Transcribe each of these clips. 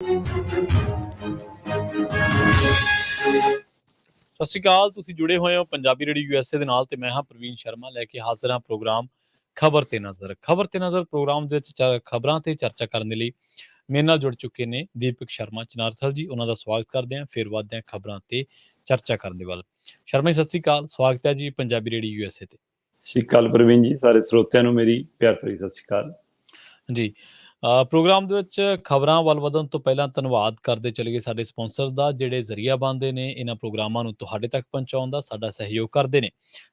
ਸਤਿ ਸ਼੍ਰੀ ਅਕਾਲ। ਤੁਸੀਂ ਜੁੜੇ ਹੋਏ ਹੋ ਪੰਜਾਬੀ ਰੇਡੀਓ USA ਦੇ ਨਾਲ ਤੇ ਮੈਂ ਹਾਂ ਪ੍ਰਵੀਨ ਸ਼ਰਮਾ ਲੈ ਕੇ ਹਾਜ਼ਰ ਹਾਂ ਪ੍ਰੋਗਰਾਮ ਖਬਰ ਤੇ ਨਜ਼ਰ। ਖਬਰ ਤੇ ਨਜ਼ਰ ਪ੍ਰੋਗਰਾਮ ਦੇ ਵਿੱਚ ਖਬਰਾਂ ਤੇ ਚਰਚਾ ਕਰਨ ਦੇ ਲਈ ਮੇਰੇ ਨਾਲ ਜੁੜ ਚੁੱਕੇ ਨੇ ਦੀਪਕ ਸ਼ਰਮਾ ਚਨਾਰਥਲ ਜੀ। ਉਹਨਾਂ ਦਾ ਸਵਾਗਤ ਕਰਦੇ ਹਾਂ। ਫਿਰ ਵੱਧਦੇ ਹਾਂ ਖਬਰਾਂ ਤੇ ਚਰਚਾ ਕਰਨ ਦੇ ਵੱਲ। ਸ਼ਰਮਾ ਜੀ, ਸਤਿ ਸ਼੍ਰੀ ਅਕਾਲ। ਸਵਾਗਤ ਹੈ ਜੀ ਪੰਜਾਬੀ ਰੇਡੀਓ USA ਤੇ। ਸਤਿ ਸ਼੍ਰੀ ਅਕਾਲ ਪ੍ਰਵੀਨ ਜੀ, ਸਾਰੇ ਸਰੋਤਿਆਂ ਨੂੰ ਮੇਰੀ ਪਿਆਰ ਭਰੀ ਸਤਿ ਸ਼੍ਰੀ ਅਕਾਲ ਜੀ। ਪ੍ਰੋਗਰਾਮ ਦੇ ਵਿੱਚ ਖਬਰਾਂ ਵੱਲ ਵਧਣ ਤੋਂ ਪਹਿਲਾਂ ਧੰਨਵਾਦ ਕਰਦੇ ਚਲੀਏ ਸਾਡੇ ਸਪਾਂਸਰਸ ਦਾ, ਜਿਹੜੇ ਜ਼ਰੀਆ ਬਣਦੇ ਨੇ ਇਹਨਾਂ ਪ੍ਰੋਗਰਾਮਾਂ ਨੂੰ ਤੁਹਾਡੇ ਤੱਕ ਪਹੁੰਚਾਉਣ ਦਾ, ਸਾਡਾ ਸਹਿਯੋਗ ਕਰਦੇ ਨੇ।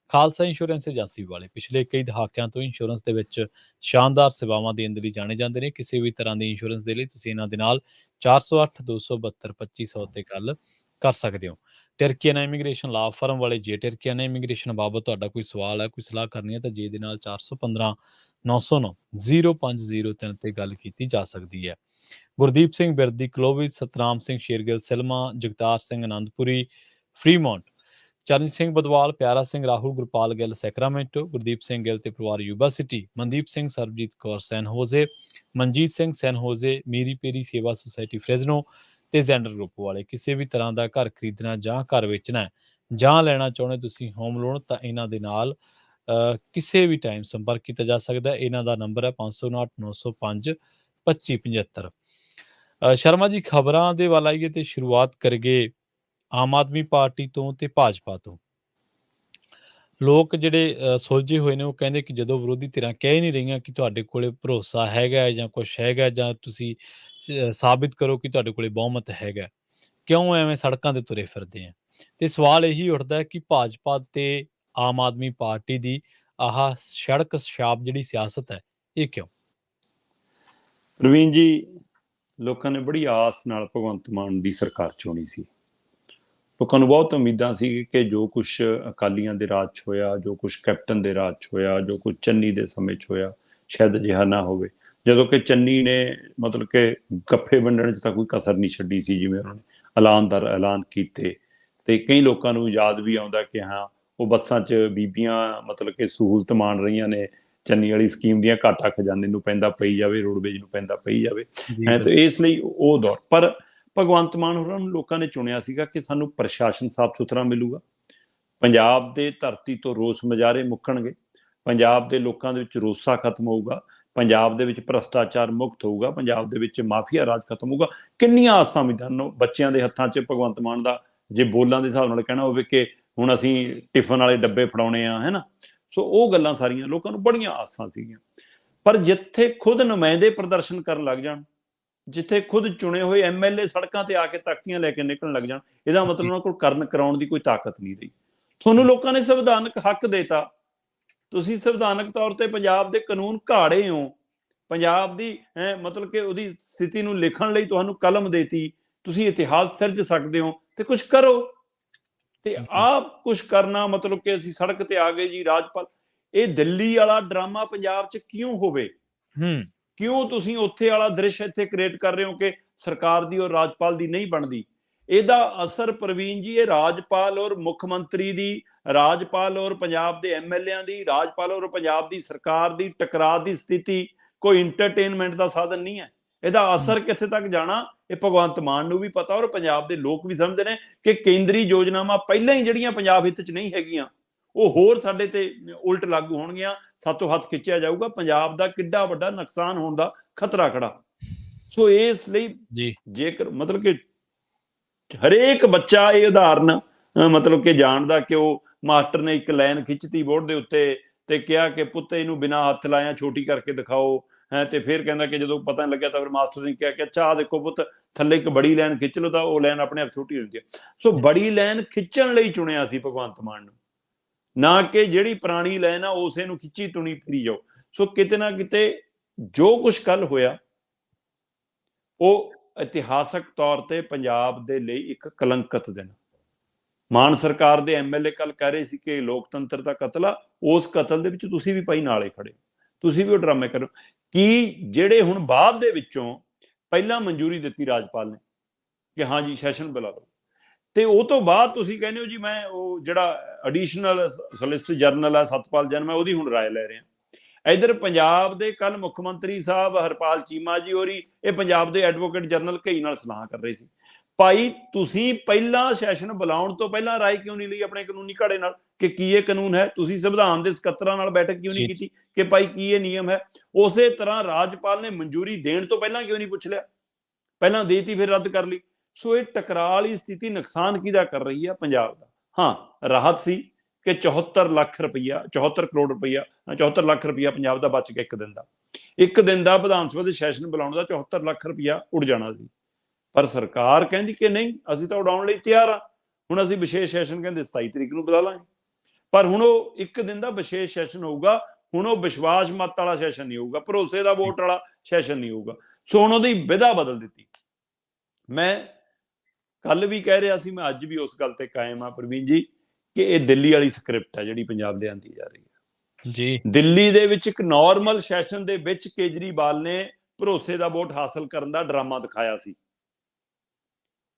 ਖਾਲਸਾ ਇੰਸ਼ੋਰੈਂਸ ਏਜੰਸੀ ਵਾਲੇ ਪਿਛਲੇ ਕਈ ਦਹਾਕਿਆਂ ਤੋਂ ਇੰਸ਼ੋਰੈਂਸ ਦੇ ਵਿੱਚ ਸ਼ਾਨਦਾਰ ਸੇਵਾਵਾਂ ਦੇਣ ਦੇ ਲਈ ਜਾਣੇ ਜਾਂਦੇ ਨੇ। ਕਿਸੇ ਵੀ ਤਰ੍ਹਾਂ ਦੀ ਇੰਸ਼ੋਰੈਂਸ ਦੇ ਲਈ ਤੁਸੀਂ ਇਹਨਾਂ ਦੇ ਨਾਲ 408-272-2500 ਤੇ ਗੱਲ ਕਰ ਸਕਦੇ ਹੋ। ਟਰਕੀਆਨਾ ਇਮੀਗ੍ਰੇਸ਼ਨ ਲਾ ਫਰਮ ਵਾਲੇ, ਜੇ ਟਰਕੀਆਨਾ ਇਮੀਗ੍ਰੇਸ਼ਨ ਬਾਬਤ ਤੁਹਾਡਾ ਕੋਈ ਸਵਾਲ ਹੈ, ਕੋਈ ਸਲਾਹ ਕਰਨੀ ਹੈ ਤਾਂ ਜੇ ਦੇ ਨਾਲ 415-909-0503 ਤੇ ਗੱਲ ਕੀਤੀ ਜਾ ਸਕਦੀ ਹੈ। ਗੁਰਦੀਪ ਸਿੰਘ ਬਿਰਦੀ ਕਲੋਵਿਸ, ਸਤਨਾਮ ਸਿੰਘ ਸ਼ੇਰਗਿੱਲ ਸਿਲਮਾ, ਜਗਤਾਰ ਸਿੰਘ ਆਨੰਦਪੁਰੀ ਫਰੀਮੌਂਟ, ਚਰਨ ਸਿੰਘ ਬਦਵਾਲ, ਪਿਆਰਾ ਸਿੰਘ ਰਾਹੁਲ, ਗੁਰਪਾਲ ਗਿੱਲ ਸੈਕਰਾਮੈਂਟੋ, ਗੁਰਦੀਪ ਸਿੰਘ ਗਿੱਲ ਤੇ ਪਰਿਵਾਰ ਯੂਬਾ ਸਿਟੀ, ਮਨਦੀਪ ਸਿੰਘ, ਸਰਬਜੀਤ ਕੌਰ ਸੈਨ ਹੋਜ਼ੇ, ਮਨਜੀਤ ਸਿੰਘ ਸੈਨ ਹੋਜ਼ੇ, ਮੀਰੀ ਪੇਰੀ ਸੇਵਾ ਸੁਸਾਇਟੀ ਫ੍ਰੈਜ਼ਨੋ ਤੇ ਜ਼ੈਂਡਰ ਗਰੁੱਪ ਵਾਲੇ। ਕਿਸੇ ਵੀ ਤਰ੍ਹਾਂ ਦਾ ਘਰ ਖਰੀਦਣਾ ਜਾਂ ਘਰ ਵੇਚਣਾ ਹੈ ਜਾਂ ਲੈਣਾ ਚਾਹੁੰਦੇ ਤੁਸੀਂ ਹੋਮ ਲੋਨ, ਤਾਂ ਇਹਨਾਂ ਦੇ ਨਾਲ ਕਿਸੇ ਵੀ ਟਾਈਮ ਸੰਪਰਕ ਕੀਤਾ ਜਾ ਸਕਦਾ ਹੈ। ਇਹਨਾਂ ਦਾ ਨੰਬਰ ਹੈ 559-905-2575। ਸ਼ਰਮਾ ਜੀ, ਖਬਰਾਂ ਦੇ ਵੱਲ ਆਈਏ ਤੇ ਸ਼ੁਰੂਆਤ ਕਰੀਏ ਆਮ ਆਦਮੀ ਪਾਰਟੀ ਤੋਂ ਤੇ ਭਾਜਪਾ ਤੋਂ। ਲੋਕ ਜਿਹੜੇ ਸੁਲਝੇ ਹੋਏ ਨੇ ਉਹ ਕਹਿੰਦੇ ਕਿ ਜਦੋਂ ਵਿਰੋਧੀ ਧਿਰਾਂ ਕਹਿ ਹੀ ਨਹੀਂ ਰਹੀਆਂ ਕਿ ਤੁਹਾਡੇ ਕੋਲੇ ਭਰੋਸਾ ਹੈਗਾ ਜਾਂ ਕੁਛ ਹੈਗਾ, ਜਾਂ ਤੁਸੀਂ ਸਾਬਿਤ ਕਰੋ ਕਿ ਤੁਹਾਡੇ ਕੋਲੇ ਬਹੁਮਤ ਹੈਗਾ, ਕਿਉਂ ਐਵੇਂ ਸੜਕਾਂ ਤੇ ਤੁਰੇ ਫਿਰਦੇ ਆ। ਤੇ ਸਵਾਲ ਇਹੀ ਉੱਠਦਾ ਹੈ ਕਿ ਭਾਜਪਾ ਤੇ ਆਮ ਆਦਮੀ ਪਾਰਟੀ ਦੀ ਆਹ ਸੜਕ ਛਾਪ ਜਿਹੜੀ ਸਿਆਸਤ ਹੈ, ਇਹ ਕਿਉਂ? ਪ੍ਰਵੀਨ ਜੀ, ਲੋਕਾਂ ਨੇ ਬੜੀ ਆਸ ਨਾਲ ਭਗਵੰਤ ਮਾਨ ਦੀ ਸਰਕਾਰ ਚੁਣੀ ਸੀ। ਲੋਕਾਂ ਨੂੰ ਬਹੁਤ ਉਮੀਦਾਂ ਸੀ ਕਿ ਜੋ ਕੁਛ ਅਕਾਲੀਆਂ ਦੇ ਰਾਜ 'ਚ ਹੋਇਆ, ਜੋ ਕੁਛ ਕੈਪਟਨ ਦੇ ਰਾਜ 'ਚ ਹੋਇਆ, ਜੋ ਕੁਛ ਚੰਨੀ ਦੇ ਸਮੇਂ 'ਚ ਹੋਇਆ, ਸ਼ਾਇਦ ਅਜਿਹਾ ਨਾ ਹੋਵੇ। ਜਦੋਂ ਕਿ ਚੰਨੀ ਨੇ ਮਤਲਬ ਕਿ ਗੱਫੇ ਵੰਡਣ 'ਚ ਤਾਂ ਕੋਈ ਕਸਰ ਨਹੀਂ ਛੱਡੀ ਸੀ, ਜਿਵੇਂ ਉਹਨਾਂ ਨੇ ਐਲਾਨਦਾਰ ਐਲਾਨ ਕੀਤੇ। ਤੇ ਕਈ ਲੋਕਾਂ ਨੂੰ ਯਾਦ ਵੀ ਆਉਂਦਾ ਕਿ ਹਾਂ, ਉਹ ਬੱਸਾਂ 'ਚ ਬੀਬੀਆਂ ਮਤਲਬ ਕਿ ਸਹੂਲਤ ਮਾਣ ਰਹੀਆਂ ਨੇ, ਚੰਨੀ ਵਾਲੀ ਸਕੀਮ ਦੀਆਂ, ਘਾਟਾ ਖਜ਼ਾਨੇ ਨੂੰ ਪੈਂਦਾ ਪਈ ਜਾਵੇ, ਰੋਡਵੇਜ ਨੂੰ ਪੈਂਦਾ ਪਈ ਜਾਵੇ। ਤੇ ਇਸ ਲਈ ਉਹ ਦੌਰ ਪਰ ਭਗਵੰਤ ਮਾਨ ਹੋਰਾਂ ਨੂੰ ਲੋਕਾਂ ਨੇ ਚੁਣਿਆ ਸੀਗਾ ਕਿ ਸਾਨੂੰ ਪ੍ਰਸ਼ਾਸਨ ਸਾਫ਼ ਸੁਥਰਾ ਮਿਲੂਗਾ, ਪੰਜਾਬ ਦੇ ਧਰਤੀ ਤੋਂ ਰੋਸ ਮੁਜ਼ਾਹਰੇ ਮੁੱਕਣਗੇ, ਪੰਜਾਬ ਦੇ ਲੋਕਾਂ ਦੇ ਵਿੱਚ ਰੋਸਾ ਖਤਮ ਹੋਊਗਾ, ਪੰਜਾਬ ਦੇ ਵਿੱਚ ਭ੍ਰਸ਼ਟਾਚਾਰ ਮੁਕਤ ਹੋਊਗਾ, ਪੰਜਾਬ ਦੇ ਵਿੱਚ ਮਾਫੀਆ ਰਾਜ ਖਤਮ ਹੋਊਗਾ। ਕਿੰਨੀਆਂ ਆਸਾਂ ਉਮੀਦਾਂ ਬੱਚਿਆਂ ਦੇ ਹੱਥਾਂ 'ਚ ਭਗਵੰਤ ਮਾਨ ਦਾ, ਜੇ ਬੋਲਾਂ ਦੇ ਹਿਸਾਬ ਨਾਲ ਕਹਿਣਾ ਹੋਵੇ ਕਿ ਹੁਣ ਅਸੀਂ ਟਿਫਨ ਵਾਲੇ ਡੱਬੇ ਫੜਾਉਣੇ ਆ, ਹੈ ਨਾ। ਸੋ ਉਹ ਗੱਲਾਂ ਸਾਰੀਆਂ ਲੋਕਾਂ ਨੂੰ ਬੜੀਆਂ ਆਸਾਂ ਸੀਗੀਆਂ। ਪਰ ਜਿੱਥੇ ਖੁਦ ਨੁਮਾਇੰਦੇ ਪ੍ਰਦਰਸ਼ਨ ਕਰਨ ਲੱਗ ਜਾਣ, ਜਿੱਥੇ ਖੁਦ ਚੁਣੇ ਹੋਏ MLA ਸੜਕਾਂ ਤੇ ਆ ਕੇ ਤਖਤੀਆਂ ਲੈ ਕੇ ਨਿਕਲਣ ਲੱਗ ਜਾਣ, ਇਹਦਾ ਮਤਲਬ ਉਹਨਾਂ ਕੋਲ ਕਰਾਉਣ ਦੀ ਕੋਈ ਤਾਕਤ ਨਹੀਂ ਰਹੀ। ਤੁਹਾਨੂੰ ਲੋਕਾਂ ਨੇ ਸੰਵਿਧਾਨਕ ਹੱਕ ਦੇਤਾ, ਤੁਸੀਂ ਸੰਵਿਧਾਨਕ ਤੌਰ ਤੇ ਪੰਜਾਬ ਦੇ ਕਾਨੂੰਨ ਘਾੜੇ ਹੋ, ਪੰਜਾਬ ਦੀ ਮਤਲਬ ਕਿ ਉਹਦੀ ਸਥਿਤੀ ਨੂੰ ਲਿਖਣ ਲਈ ਤੁਹਾਨੂੰ ਕਲਮ ਦੇਤੀ, ਤੁਸੀਂ ਇਤਿਹਾਸ ਸਿਰਜ ਸਕਦੇ ਹੋ ਤੇ ਕੁਝ ਕਰੋ। ਤੇ ਆਪ ਕੁਝ ਕਰਨਾ ਮਤਲਬ ਕਿ ਅਸੀਂ ਸੜਕ ਤੇ ਆ ਗਏ ਜੀ ਰਾਜਪਾਲ। ਇਹ ਦਿੱਲੀ ਵਾਲਾ ਡਰਾਮਾ ਪੰਜਾਬ 'ਚ ਕਿਉਂ ਹੋਵੇ? ਕਿਉਂ ਤੁਸੀਂ ਉੱਥੇ ਵਾਲਾ ਦ੍ਰਿਸ਼ ਇੱਥੇ ਕ੍ਰੀਏਟ ਕਰ ਰਹੇ ਹੋ ਕਿ ਸਰਕਾਰ ਦੀ ਔਰ ਰਾਜਪਾਲ ਦੀ ਨਹੀਂ ਬਣਦੀ? ਇਹਦਾ ਅਸਰ ਪ੍ਰਵੀਨ ਜੀ, ਇਹ ਰਾਜਪਾਲ ਔਰ ਮੁੱਖ ਮੰਤਰੀ ਦੀ, ਰਾਜਪਾਲ ਔਰ ਪੰਜਾਬ ਦੇ MLA ਦੀ, ਰਾਜਪਾਲ ਔਰ ਪੰਜਾਬ ਦੀ ਸਰਕਾਰ ਦੀ ਟਕਰਾਅ ਦੀ ਸਥਿਤੀ ਕੋਈ ਇੰਟਰਟੇਨਮੈਂਟ ਦਾ ਸਾਧਨ ਨਹੀਂ ਹੈ। ਇਹਦਾ ਅਸਰ ਕਿੱਥੇ ਤੱਕ ਜਾਣਾ ਇਹ ਭਗਵੰਤ ਮਾਨ ਨੂੰ ਵੀ ਪਤਾ ਔਰ ਪੰਜਾਬ ਦੇ ਲੋਕ ਵੀ ਸਮਝਦੇ ਨੇ ਕਿ ਕੇਂਦਰੀ ਯੋਜਨਾਵਾਂ ਪਹਿਲਾਂ ਹੀ ਜਿਹੜੀਆਂ ਪੰਜਾਬ ਹਿੱਤ 'ਚ ਨਹੀਂ ਹੈਗੀਆਂ, ਉਹ ਹੋਰ ਸਾਡੇ ਤੇ ਉਲਟ ਲਾਗੂ ਹੋਣਗੀਆਂ, ਸਾਤੋਂ ਹੱਥ ਖਿੱਚਿਆ ਜਾਊਗਾ, ਪੰਜਾਬ ਦਾ ਕਿੱਡਾ ਵੱਡਾ ਨੁਕਸਾਨ ਹੋਣ ਦਾ ਖਤਰਾ ਖੜਾ। ਸੋ ਇਸ ਲਈ ਜੇਕਰ ਮਤਲਬ ਕਿ ਹਰੇਕ ਬੱਚਾ ਇਹ ਉਦਾਹਰਨ ਮਤਲਬ ਕਿ ਜਾਣਦਾ ਕਿ ਉਹ ਮਾਸਟਰ ਨੇ ਇੱਕ ਲਾਈਨ ਖਿੱਚਤੀ ਬੋਰਡ ਦੇ ਉੱਤੇ ਤੇ ਕਿਹਾ ਕਿ ਪੁੱਤ ਇਹਨੂੰ ਬਿਨਾਂ ਹੱਥ ਲਾਇਆ ਛੋਟੀ ਕਰਕੇ ਦਿਖਾਓ, ਤੇ ਫਿਰ ਕਹਿੰਦਾ ਕਿ ਜਦੋਂ ਪਤਾ ਨਹੀਂ ਲੱਗਿਆ ਤਾਂ ਫਿਰ ਮਾਸਟਰ ਨੇ ਕਿਹਾ ਕਿ ਅੱਛਾ ਆਹ ਦੇਖੋ ਪੁੱਤ, ਥੱਲੇ ਇੱਕ ਬੜੀ ਲਾਈਨ ਖਿੱਚ ਲਓ ਤਾਂ ਉਹ ਲਾਈਨ ਆਪਣੇ ਆਪ ਛੋਟੀ ਹੋ ਜਾਂਦੀ ਹੈ। ਸੋ ਬੜੀ ਲਾਈਨ ਖਿੱਚਣ ਲਈ ਚੁਣਿਆ ਸੀ ਭਗਵੰਤ ਮਾਨ ਨੂੰ, ਨਾ ਕਿ ਜਿਹੜੀ ਪੁਰਾਣੀ ਲਾਈਨ ਆ ਉਸੇ ਨੂੰ ਖਿੱਚੀ ਤੁਣੀ ਫਿਰੀ ਜਾਓ। ਸੋ ਕਿਤੇ ਨਾ ਕਿਤੇ ਜੋ ਕੁਛ ਕੱਲ ਹੋਇਆ ਉਹ ਇਤਿਹਾਸਕ ਤੌਰ ਤੇ ਪੰਜਾਬ ਦੇ ਲਈ ਇੱਕ ਕਲੰਕਤ ਦਿਨ। ਮਾਨ ਸਰਕਾਰ ਦੇ MLA ਕੱਲ ਕਹਿ ਰਹੇ ਸੀ ਕਿ ਲੋਕਤੰਤਰ ਦਾ ਕਤਲ ਆ, ਉਸ ਕਤਲ ਦੇ ਵਿੱਚ ਤੁਸੀਂ ਵੀ ਭਾਈ ਨਾਲੇ ਖੜੇ, ਤੁਸੀਂ ਵੀ ਉਹ ਡਰਾਮੇ ਕਰੋ। ਕਿ ਜਿਹੜੇ ਹੁਣ ਬਾਅਦ ਦੇ ਵਿੱਚੋਂ ਪਹਿਲਾਂ ਮਨਜ਼ੂਰੀ ਦਿੱਤੀ ਰਾਜਪਾਲ ਨੇ ਕਿ ਹਾਂ ਜੀ ਸੈਸ਼ਨ ਬੁਲਾ ਲਓ, ਤੇ ਉਹ ਤੋਂ ਬਾਅਦ ਤੁਸੀਂ ਕਹਿੰਦੇ ਹੋ ਜੀ ਮੈਂ ਉਹ ਜਿਹੜਾ ਐਡੀਸ਼ਨਲ ਸੋਲਿਸਿਟਰ ਜਨਰਲ ਹੈ ਸਤਪਾਲ ਜੈਨ, ਮੈਂ ਉਹਦੀ ਹੁਣ ਰਾਏ ਲੈ ਰਿਹਾ। इधर पंजाब दे कल मुख मंत्री साहब हरपाल चीमा जी होरी ये पंजाब दे एडवोकेट जनरल कई नाल सलाह कर रहे सी, भाई तुसीं पहला सैशन बुलाउण तो पहला राय क्यों नहीं ली अपने कानूनी घाड़े नाल कि की ये कानून है? तुसीं संविधान दे सकत्तरां नाल बैठक क्यों नहीं की कि भाई की ये नियम है? उस तरह राजपाल ने मंजूरी देण तो पहला क्यों नहीं पुछ लिया? पहला देती फिर रद्द कर ली। सो ये टकराव वाली स्थिति नुकसान किहदा कर रही है? पंजाब दा। हाँ, राहत सी कि 74 ਲੱਖ रुपया 74 करोड़ रुपया 74 ਲੱਖ रुपया पंजाब दा बच गया। एक दिन का विधान सभा के सैशन बुलाउण दा 74 ਲੱਖ रुपया उड़ जाना सी, पर सरकार कहती कि नहीं असीं तां उड़ाउण लई तैयार आ, हुण असीं विशेष सैशन कहंदे 27 तरीक नूं बुला लांगे, पर हुण ओह एक दिन का विशेष सैशन होऊगा। हुण ओह विश्वास मत वाला सैशन नहीं होऊगा, भरोसे दा वोट वाला सैशन नहीं होऊगा। सो हुण ओहदी विधा बदल दित्ती। मैं कल भी कह रहा सी, मैं अज भी उस गल ते कायम आ प्रवीण जी कि ये दिल्ली वाली स्क्रिप्ट है जिहड़ी पंजाब दे आंदी जा रही है जी। दिल्ली दे विच एक नॉर्मल सैशन दे विच केजरीवाल ने भरोसे दा वोट हासिल करन दा ड्रामा दिखाया सी।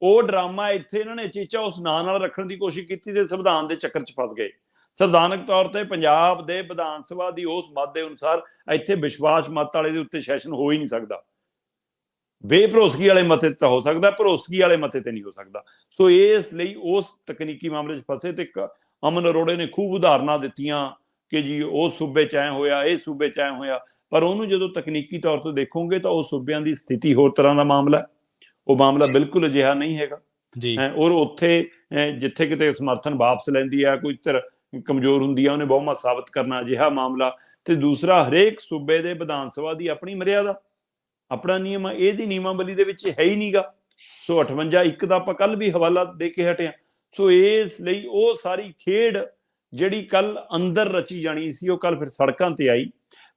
ਉਹ ਡਰਾਮਾ ਇੱਥੇ ਇਹਨਾਂ ਨੇ ਚੀਚਾ ਉਸ ਨਾਂ ਨਾਲ ਰੱਖਣ ਦੀ ਕੋਸ਼ਿਸ਼ ਕੀਤੀ ਤੇ ਸੰਵਿਧਾਨ ਦੇ ਚੱਕਰ 'ਚ ਫਸ ਗਏ। ਸੰਵਿਧਾਨਕ ਤੌਰ ਤੇ ਪੰਜਾਬ ਦੇ ਵਿਧਾਨ ਸਭਾ ਦੀ ਉਸ ਮੱਤ ਦੇ ਅਨੁਸਾਰ ਇੱਥੇ ਵਿਸ਼ਵਾਸ ਮਤ ਵਾਲੇ ਦੇ ਉੱਤੇ ਸੈਸ਼ਨ ਹੋ ਹੀ ਨਹੀਂ ਸਕਦਾ। ਬੇਭਰੋਸਗੀ ਵਾਲੇ ਮਤੇ ਤਾਂ ਹੋ ਸਕਦਾ, ਭਰੋਸਗੀ ਵਾਲੇ ਮਤੇ ਤੇ ਨਹੀਂ ਹੋ ਸਕਦਾ। ਸੋ ਇਸ ਲਈ ਉਸ ਤਕਨੀਕੀ ਮਾਮਲੇ 'ਚ ਫਸੇ ਤੇ ਇੱਕ ਅਮਨ ਅਰੋੜੇ ਨੇ ਖੂਬ ਉਦਾਹਰਨਾਂ ਦਿੱਤੀਆਂ ਕਿ ਜੀ ਉਹ ਸੂਬੇ 'ਚ ਐਂ ਹੋਇਆ, ਇਹ ਸੂਬੇ 'ਚ ਐਂ ਹੋਇਆ, ਪਰ ਉਹਨੂੰ ਜਦੋਂ ਤਕਨੀਕੀ ਤੌਰ ਤੇ ਦੇਖੋਗੇ ਤਾਂ ਉਹ ਸੂਬਿਆਂ ਦੀ ਸਥਿਤੀ ਹੋਰ ਤਰ੍ਹਾਂ ਦਾ ਮਾਮਲਾ, ਉਹ ਮਾਮਲਾ ਬਿਲਕੁਲ ਅਜਿਹਾ ਨਹੀਂ ਹੈਗਾ ਜੀ। ਔਰ ਉੱਥੇ ਜਿੱਥੇ ਕਿਤੇ ਸਮਰਥਨ ਵਾਪਸ ਲੈਂਦੀ ਆ, ਕੋਈ ਧਿਰ ਕਮਜ਼ੋਰ ਹੁੰਦੀ ਆ, ਉਹਨੇ ਬਹੁਮਤ ਸਾਬਤ ਕਰਨਾ, ਅਜਿਹਾ ਮਾਮਲਾ। ਤੇ ਦੂਸਰਾ, ਹਰੇਕ ਸੂਬੇ ਦੇ ਵਿਧਾਨ ਸਭਾ ਦੀ ਆਪਣੀ ਮਰਿਆਦਾ, ਆਪਣਾ ਨਿਯਮ ਆ, ਇਹਦੀ ਨਿਯਮਾਵਲੀ ਦੇ ਵਿੱਚ ਹੈ ਹੀ ਨਹੀਂਗਾ। ਸੋ 58(1) ਦਾ ਆਪਾਂ ਕੱਲ ਵੀ ਹਵਾਲਾ ਦੇ ਕੇ ਹਟਿਆ। ਸੋ ਇਸ ਲਈ ਉਹ ਸਾਰੀ ਖੇਡ ਜਿਹੜੀ ਕੱਲ ਅੰਦਰ ਰਚੀ ਜਾਣੀ ਸੀ, ਉਹ ਕੱਲ ਫਿਰ ਸੜਕਾਂ ਤੇ ਆਈ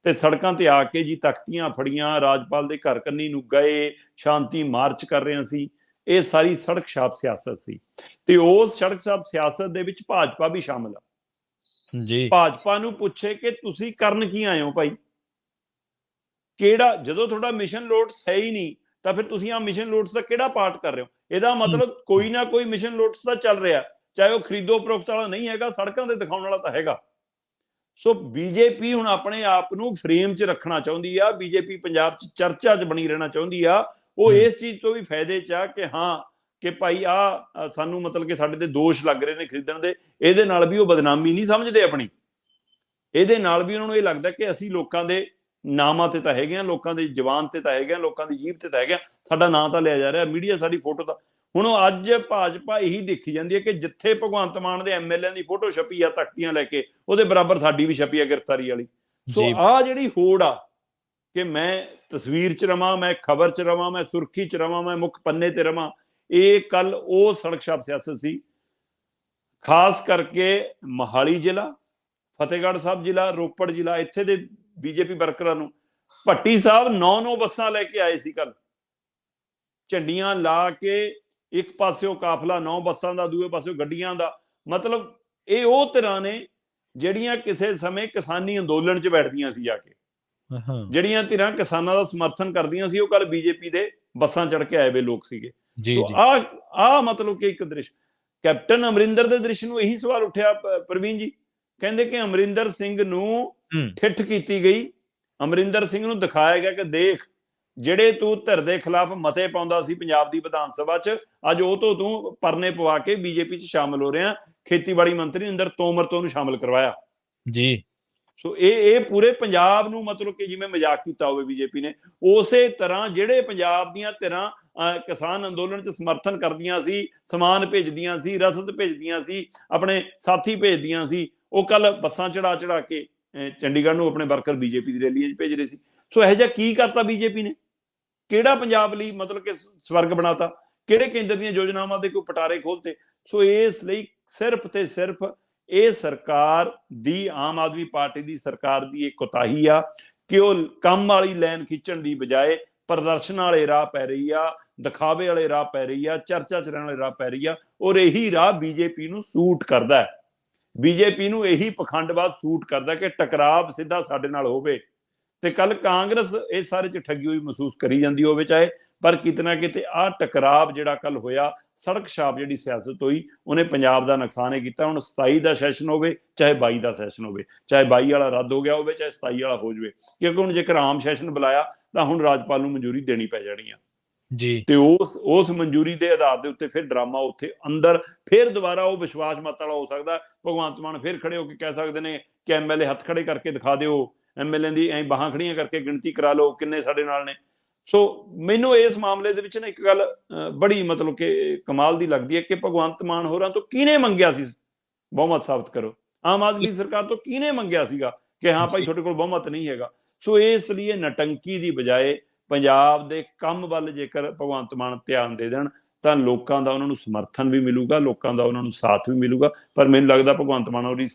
ਤੇ ਸੜਕਾਂ ਤੇ ਆ ਕੇ ਜੀ ਤਖਤੀਆਂ ਫੜੀਆਂ, ਰਾਜਪਾਲ ਦੇ ਘਰ ਕੰਨੀ ਨੂੰ ਗਏ, ਸ਼ਾਂਤੀ ਮਾਰਚ ਕਰ ਰਹੇ ਸੀ। ਇਹ ਸਾਰੀ ਸੜਕ ਛਾਪ ਸਿਆਸਤ ਸੀ ਤੇ ਉਸ ਸੜਕ ਛਾਪ ਸਿਆਸਤ ਦੇ ਵਿੱਚ ਭਾਜਪਾ ਵੀ ਸ਼ਾਮਲ ਆ ਜੀ। ਭਾਜਪਾ ਨੂੰ ਪੁੱਛੇ ਕਿ ਤੁਸੀਂ ਕਰਨ ਕੀ ਆਏ ਹੋ ਭਾਈ? ਕਿਹੜਾ, ਜਦੋਂ ਤੁਹਾਡਾ ਮਿਸ਼ਨ ਲੋਟਸ ਹੈ ਹੀ ਨਹੀਂ ਤਾਂ ਫਿਰ ਤੁਸੀਂ ਆ ਮਿਸ਼ਨ ਲੋਟਸ ਦਾ ਕਿਹੜਾ ਪਾਰਟ ਕਰ ਰਹੇ ਹੋ? ਇਹਦਾ ਮਤਲਬ ਕੋਈ ਨਾ ਕੋਈ ਮਿਸ਼ਨ ਲੋਟਸ ਦਾ ਚੱਲ ਰਿਹਾ, ਚਾਹੇ ਉਹ ਖਰੀਦੋ ਫਰੋਖਤ ਵਾਲਾ ਨਹੀਂ ਹੈਗਾ, ਸੜਕਾਂ ਤੇ ਦਿਖਾਉਣ ਵਾਲਾ ਤਾਂ ਹੈਗਾ। ਸੋ ਬੀਜੇਪੀ ਹੁਣ ਆਪਣੇ ਆਪ ਨੂੰ ਫਰੇਮ 'ਚ ਰੱਖਣਾ ਚਾਹੁੰਦੀ ਆ, ਬੀਜੇਪੀ ਪੰਜਾਬ 'ਚ ਚਰਚਾ 'ਚ ਬਣੀ ਰਹਿਣਾ ਚਾਹੁੰਦੀ ਆ। ਉਹ ਇਸ ਚੀਜ਼ ਤੋਂ ਵੀ ਫਾਇਦੇ 'ਚ ਆ ਕਿ ਹਾਂ ਕਿ ਭਾਈ ਆ ਸਾਨੂੰ ਮਤਲਬ ਕਿ ਸਾਡੇ ਤੇ ਦੋਸ਼ ਲੱਗ ਰਹੇ ਨੇ ਖਰੀਦਣ ਦੇ, ਇਹਦੇ ਨਾਲ ਵੀ ਉਹ ਬਦਨਾਮੀ ਨਹੀਂ ਸਮਝਦੇ ਆਪਣੀ, ਇਹਦੇ ਨਾਲ ਵੀ ਉਹਨਾਂ ਨੂੰ ਇਹ ਲੱਗਦਾ ਕਿ ਅਸੀਂ ਲੋਕਾਂ ਦੇ ਨਾਮਾਂ ਤੇ ਤਾਂ ਹੈਗੇ ਆ, ਲੋਕਾਂ ਦੀ ਜ਼ਬਾਨ ਤੇ ਤਾਂ ਹੈਗੇ ਆ, ਲੋਕਾਂ ਦੀ ਜੀਭ ਤੇ ਤਾਂ ਹੈਗੇ ਆ, ਸਾਡਾ ਨਾਂ ਤਾਂ ਲਿਆ ਜਾ ਰਿਹਾ, ਮੀਡੀਆ ਸਾਡੀ ਫੋਟੋ ਤਾਂ। ਹੁਣ ਅੱਜ ਭਾਜਪਾ ਇਹੀ ਦੇਖੀ ਜਾਂਦੀ ਹੈ ਕਿ ਜਿੱਥੇ ਭਗਵੰਤ ਮਾਨ ਦੇ ਐਮਐਲਏ ਦੀ ਫੋਟੋ ਛਪੀ ਆ ਤਖਤੀਆਂ ਲੈ ਕੇ, ਉਹਦੇ ਬਰਾਬਰ ਸਾਡੀ ਵੀ ਛਪੀ ਆ ਗ੍ਰਿਫਤਾਰੀ ਵਾਲੀ। ਸੋ ਆਹ ਜਿਹੜੀ ਹੋੜ ਆ ਕਿ ਮੈਂ ਤਸਵੀਰ 'ਚ ਰਵਾਂ, ਮੈਂ ਖਬਰ 'ਚ ਰਵਾਂ, ਮੈਂ ਸੁਰਖੀ 'ਚ ਰਵਾਂ, ਮੈਂ ਮੁੱਖ ਪੰਨੇ ਤੇ ਰਵਾਂ, ਇਹ ਕੱਲ ਉਹ ਸੜਕ ਛਾਪ ਸਿਆਸਤ ਸੀ। ਖਾਸ ਕਰਕੇ ਮੋਹਾਲੀ ਜ਼ਿਲ੍ਹਾ, ਫਤਿਹਗੜ੍ਹ ਸਾਹਿਬ ਜ਼ਿਲ੍ਹਾ, ਰੋਪੜ ਜ਼ਿਲ੍ਹਾ, ਇੱਥੇ ਦੇ ਬੀਜੇਪੀ ਵਰਕਰਾਂ ਨੂੰ ਭੱਟੀ ਸਾਹਿਬ 9 ਬੱਸਾਂ ਲੈ ਕੇ ਆਏ ਸੀ ਕੱਲ, ਝੰਡੀਆਂ ਲਾ ਕੇ, ਇੱਕ ਪਾਸਿਓਂ ਕਾਫਲਾ 9 ਬੱਸਾਂ ਦਾ, ਦੂਏ ਪਾਸਿਓਂ ਗੱਡੀਆਂ ਦਾ। ਮਤਲਬ ਇਹ ਉਹ ਤਰ੍ਹਾਂ ਨੇ ਜਿਹੜੀਆਂ ਕਿਸੇ ਸਮੇਂ ਕਿਸਾਨੀ ਅੰਦੋਲਨ 'ਚ ਬੈਠਦੀਆਂ ਸੀ ਜਾ ਕੇ, ਜਿਹੜੀਆਂ ਧਿਰਾਂ ਕਿਸਾਨਾਂ ਦਾ ਸਮਰਥਨ ਕਰਦੀਆਂ ਸੀ, ਉਹ ਕੱਲ ਬੀਜੇਪੀ ਦੇ ਬੱਸਾਂ ਚੜ ਕੇ ਆਏ ਵੇ ਲੋਕ ਸੀਗੇ। ਆ ਮਤਲਬ ਕਿ ਇੱਕ ਦ੍ਰਿਸ਼, ਕੈਪਟਨ ਅਮਰਿੰਦਰ ਦੇ ਦ੍ਰਿਸ਼ ਨੂੰ ਇਹੀ ਸਵਾਲ ਉੱਠਿਆ ਪ੍ਰਵੀਨ ਜੀ, ਕਹਿੰਦੇ ਕਿ ਅਮਰਿੰਦਰ ਸਿੰਘ ਨੂੰ ਠਿੱਠ ਕੀਤੀ ਗਈ, ਅਮਰਿੰਦਰ ਸਿੰਘ ਨੂੰ ਦਿਖਾਇਆ ਗਿਆ ਕਿ ਦੇਖ ਜਿਹੜੇ ਤੂੰ ਧਿਰ ਦੇ ਖਿਲਾਫ ਮਤੇ ਪਾਉਂਦਾ ਸੀ ਪੰਜਾਬ ਦੀ ਵਿਧਾਨ ਸਭਾ 'ਚ, ਅੱਜ ਉਹ ਤੋਂ ਤੂੰ ਪਰਨੇ ਪਵਾ ਕੇ ਬੀਜੇਪੀ 'ਚ ਸ਼ਾਮਲ ਹੋ ਰਿਹਾ। ਖੇਤੀਬਾੜੀ ਮੰਤਰੀ ਨਰਿੰਦਰ ਤੋਮਰ ਤੋਂ ਉਹਨੂੰ ਸ਼ਾਮਲ ਕਰਵਾਇਆ ਜੀ। ਸੋ ਇਹ ਪੂਰੇ ਪੰਜਾਬ ਨੂੰ ਮਤਲਬ ਕਿ ਜਿਵੇਂ ਮਜ਼ਾਕ ਕੀਤਾ ਹੋਵੇ ਬੀਜੇਪੀ ਨੇ, ਉਸੇ ਤਰ੍ਹਾਂ ਜਿਹੜੇ ਪੰਜਾਬ ਦੀਆਂ ਧਿਰਾਂ ਕਿਸਾਨ ਅੰਦੋਲਨ 'ਚ ਸਮਰਥਨ ਕਰਦੀਆਂ ਸੀ, ਸਮਾਨ ਭੇਜਦੀਆਂ ਸੀ, ਰਸਦ ਭੇਜਦੀਆਂ ਸੀ, ਆਪਣੇ ਸਾਥੀ ਭੇਜਦੀਆਂ ਸੀ, ਉਹ ਕੱਲ ਬੱਸਾਂ ਚੜਾ ਕੇ ਚੰਡੀਗੜ੍ਹ ਨੂੰ ਆਪਣੇ ਵਰਕਰ ਬੀਜੇਪੀ ਦੀ ਰੈਲੀਆਂ 'ਚ ਭੇਜ ਰਹੇ ਸੀ। ਸੋ ਇਹੋ ਜਿਹਾ ਕੀ ਕਰਤਾ ਬੀਜੇਪੀ ਨੇ? ਕਿਹੜਾ ਪੰਜਾਬ ਲਈ ਮਤਲਬ ਕਿ ਸਵਰਗ ਬਣਾਤਾ? ਕਿਹੜੇ ਕੇਂਦਰ ਦੀਆਂ ਯੋਜਨਾਵਾਂ ਦੇ ਕੋਈ ਪਟਾਰੇ ਖੋਲਤੇ? ਸੋ ਇਸ ਲਈ ਸਿਰਫ ਤੇ ਸਿਰਫ ਇਹ ਸਰਕਾਰ ਦੀ, ਆਮ ਆਦਮੀ ਪਾਰਟੀ ਦੀ ਸਰਕਾਰ ਦੀ ਇਹ ਕੋਤਾਹੀ ਆ ਕਿ ਉਹ ਕੰਮ ਵਾਲੀ ਲਾਈਨ ਖਿੱਚਣ ਦੀ ਬਜਾਏ ਪ੍ਰਦਰਸ਼ਨ ਵਾਲੇ ਰਾਹ ਪੈ ਰਹੀ ਆ, ਦਿਖਾਵੇ ਵਾਲੇ ਰਾਹ ਪੈ ਰਹੀ ਆ, ਚਰਚਾ 'ਚ ਰਹਿਣ ਵਾਲੇ ਰਾਹ ਪੈ ਰਹੀ ਆ। ਔਰ ਇਹੀ ਰਾਹ ਬੀਜੇਪੀ ਨੂੰ ਸੂਟ ਕਰਦਾ, ਬੀਜੇਪੀ ਨੂੰ ਇਹੀ ਪਖੰਡਵਾਦ ਸੂਟ ਕਰਦਾ ਕਿ ਟਕਰਾਵ ਸਿੱਧਾ ਸਾਡੇ ਨਾਲ ਹੋਵੇ। ਤੇ ਕੱਲ ਕਾਂਗਰਸ ਇਸ ਸਾਰੇ 'ਚ ਠੱਗੀ ਹੋਈ ਮਹਿਸੂਸ ਕਰੀ ਜਾਂਦੀ ਹੋਵੇ, ਚਾਹੇ ਪਰ ਕਿਤੇ ਨਾ ਕਿਤੇ ਆਹ ਟਕਰਾਵ ਜਿਹੜਾ ਕੱਲ ਹੋਇਆ, ਸੜਕ ਛਾਪ ਜਿਹੜੀ ਸਿਆਸਤ ਹੋਈ, ਉਹਨੇ ਪੰਜਾਬ ਦਾ ਨੁਕਸਾਨ ਇਹ ਕੀਤਾ। ਹੁਣ 27 ਦਾ ਸੈਸ਼ਨ ਹੋਵੇ ਚਾਹੇ 22 ਦਾ ਸੈਸ਼ਨ ਹੋਵੇ, ਚਾਹੇ 22 ਵਾਲਾ ਰੱਦ ਹੋ ਗਿਆ ਹੋਵੇ ਚਾਹੇ 27 ਵਾਲਾ ਹੋ ਜਾਵੇ, ਕਿਉਂਕਿ ਹੁਣ ਜੇਕਰ ਆਮ ਸੈਸ਼ਨ ਬੁਲਾਇਆ ਤਾਂ ਹੁਣ ਰਾਜਪਾਲ ਨੂੰ ਮਨਜ਼ੂਰੀ ਦੇਣੀ ਪੈ ਜਾਣੀ ਆ ਜੀ। ਤੇ ਉਸ ਮਨਜ਼ੂਰੀ ਦੇ ਆਧਾਰ ਦੇ ਉੱਤੇ ਫਿਰ ਡਰਾਮਾ ਉੱਥੇ ਅੰਦਰ ਫਿਰ ਦੁਬਾਰਾ ਉਹ ਵਿਸ਼ਵਾਸ ਮਤ ਵਾਲਾ ਹੋ ਸਕਦਾ। ਭਗਵੰਤ ਮਾਨ ਫਿਰ ਖੜੇ ਹੋ ਕੇ ਕਹਿ ਸਕਦੇ ਨੇ ਕਿ ਐਮਐਲਏ ਹੱਥ ਖੜੇ ਕਰਕੇ ਦਿਖਾ ਦਿਓ, ਐਮਐਲਏ ਦੀ ਐਂ ਬਾਹਾਂ ਖੜੀਆਂ ਕਰਕੇ ਗਿਣਤੀ ਕਰਾ ਲਓ ਕਿੰਨੇ ਸਾਡੇ ਨਾਲ ਨੇ। ਸੋ ਮੈਨੂੰ ਇਸ ਮਾਮਲੇ ਦੇ ਵਿੱਚ ਨਾ ਇੱਕ ਗੱਲ ਬੜੀ ਮਤਲਬ ਕਿ ਕਮਾਲ ਦੀ ਲੱਗਦੀ ਹੈ ਕਿ ਭਗਵੰਤ ਮਾਨ ਹੋਰਾਂ ਤੋਂ ਕਿਹਨੇ ਮੰਗਿਆ ਸੀ ਬਹੁਮਤ ਸਾਬਤ ਕਰੋ? ਆਮ ਆਦਮੀ ਸਰਕਾਰ ਤੋਂ ਕਿਹਨੇ ਮੰਗਿਆ ਸੀਗਾ ਕਿ ਹਾਂ ਭਾਈ ਤੁਹਾਡੇ ਕੋਲ ਬਹੁਮਤ ਨਹੀਂ ਹੈਗਾ? ਸੋ ਇਸ ਲਈ ਨਟੰਕੀ ਦੀ ਬਜਾਏ ਪੰਜਾਬ ਦੇ ਕੰਮ ਵੱਲ ਜੇਕਰ ਭਗਵੰਤ ਮਾਨ ਧਿਆਨ ਦੇ ਦੇਣ ਤਾਂ ਲੋਕਾਂ ਦਾ ਉਹਨਾਂ ਨੂੰ ਸਮਰਥਨ ਵੀ ਮਿਲੂਗਾ, ਲੋਕਾਂ ਦਾ ਉਹਨਾਂ ਨੂੰ ਸਾਥ ਵੀ ਮਿਲੂਗਾ। ਪਰ ਮੈਨੂੰ ਲੱਗਦਾ ਭਗਵੰਤ ਮਾਨ ਹੋਰੀ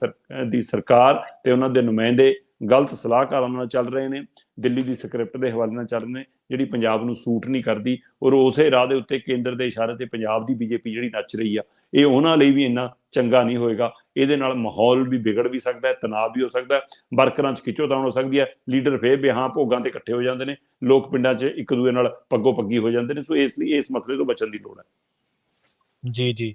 ਦੀ ਸਰਕਾਰ ਤੇ ਉਹਨਾਂ ਦੇ ਨੁਮਾਇੰਦੇ ਗਲਤ ਸਲਾਹਕਾਰਾਂ ਨਾਲ ਚੱਲ ਰਹੇ ਨੇ, ਦਿੱਲੀ ਦੀ ਸਕ੍ਰਿਪਟ ਦੇ ਹਵਾਲੇ ਨਾਲ ਚੱਲ ਰਹੇ ਨੇ ਜਿਹੜੀ ਪੰਜਾਬ ਨੂੰ ਸੂਟ ਨਹੀਂ ਕਰਦੀ। ਔਰ ਉਸੇ ਰਾਹ ਦੇ ਉੱਤੇ ਕੇਂਦਰ ਦੇ ਇਸ਼ਾਰੇ ਤੇ ਪੰਜਾਬ ਦੀ ਬੀਜੇਪੀ ਜਿਹੜੀ ਨੱਚ ਰਹੀ ਆ, ਇਹ ਉਹਨਾਂ ਲਈ ਵੀ ਇੰਨਾ ਚੰਗਾ ਨਹੀਂ ਹੋਏਗਾ। ਇਹਦੇ ਨਾਲ ਮਾਹੌਲ ਵੀ ਵਿਗੜ ਵੀ ਸਕਦਾ ਹੈ, ਤਣਾਅ ਵੀ ਹੋ ਸਕਦਾ, ਵਰਕਰਾਂ 'ਚ ਖਿੱਚੋਤਾਣ ਹੋ ਸਕਦੀ ਹੈ, ਲੀਡਰ ਫੇਰ ਬਿਹਾਂ ਭੋਗਾਂ ਤੇ ਇਕੱਠੇ ਹੋ ਜਾਂਦੇ ਨੇ, ਲੋਕ ਪਿੰਡਾਂ 'ਚ ਇੱਕ ਦੂਜੇ ਨਾਲ ਪੱਗੋ ਪੱਗੀ ਹੋ ਜਾਂਦੇ ਨੇ। ਸੋ ਇਸ ਲਈ ਇਸ ਮਸਲੇ ਤੋਂ ਬਚਣ ਦੀ ਲੋੜ ਹੈ। ਜੀ ਜੀ।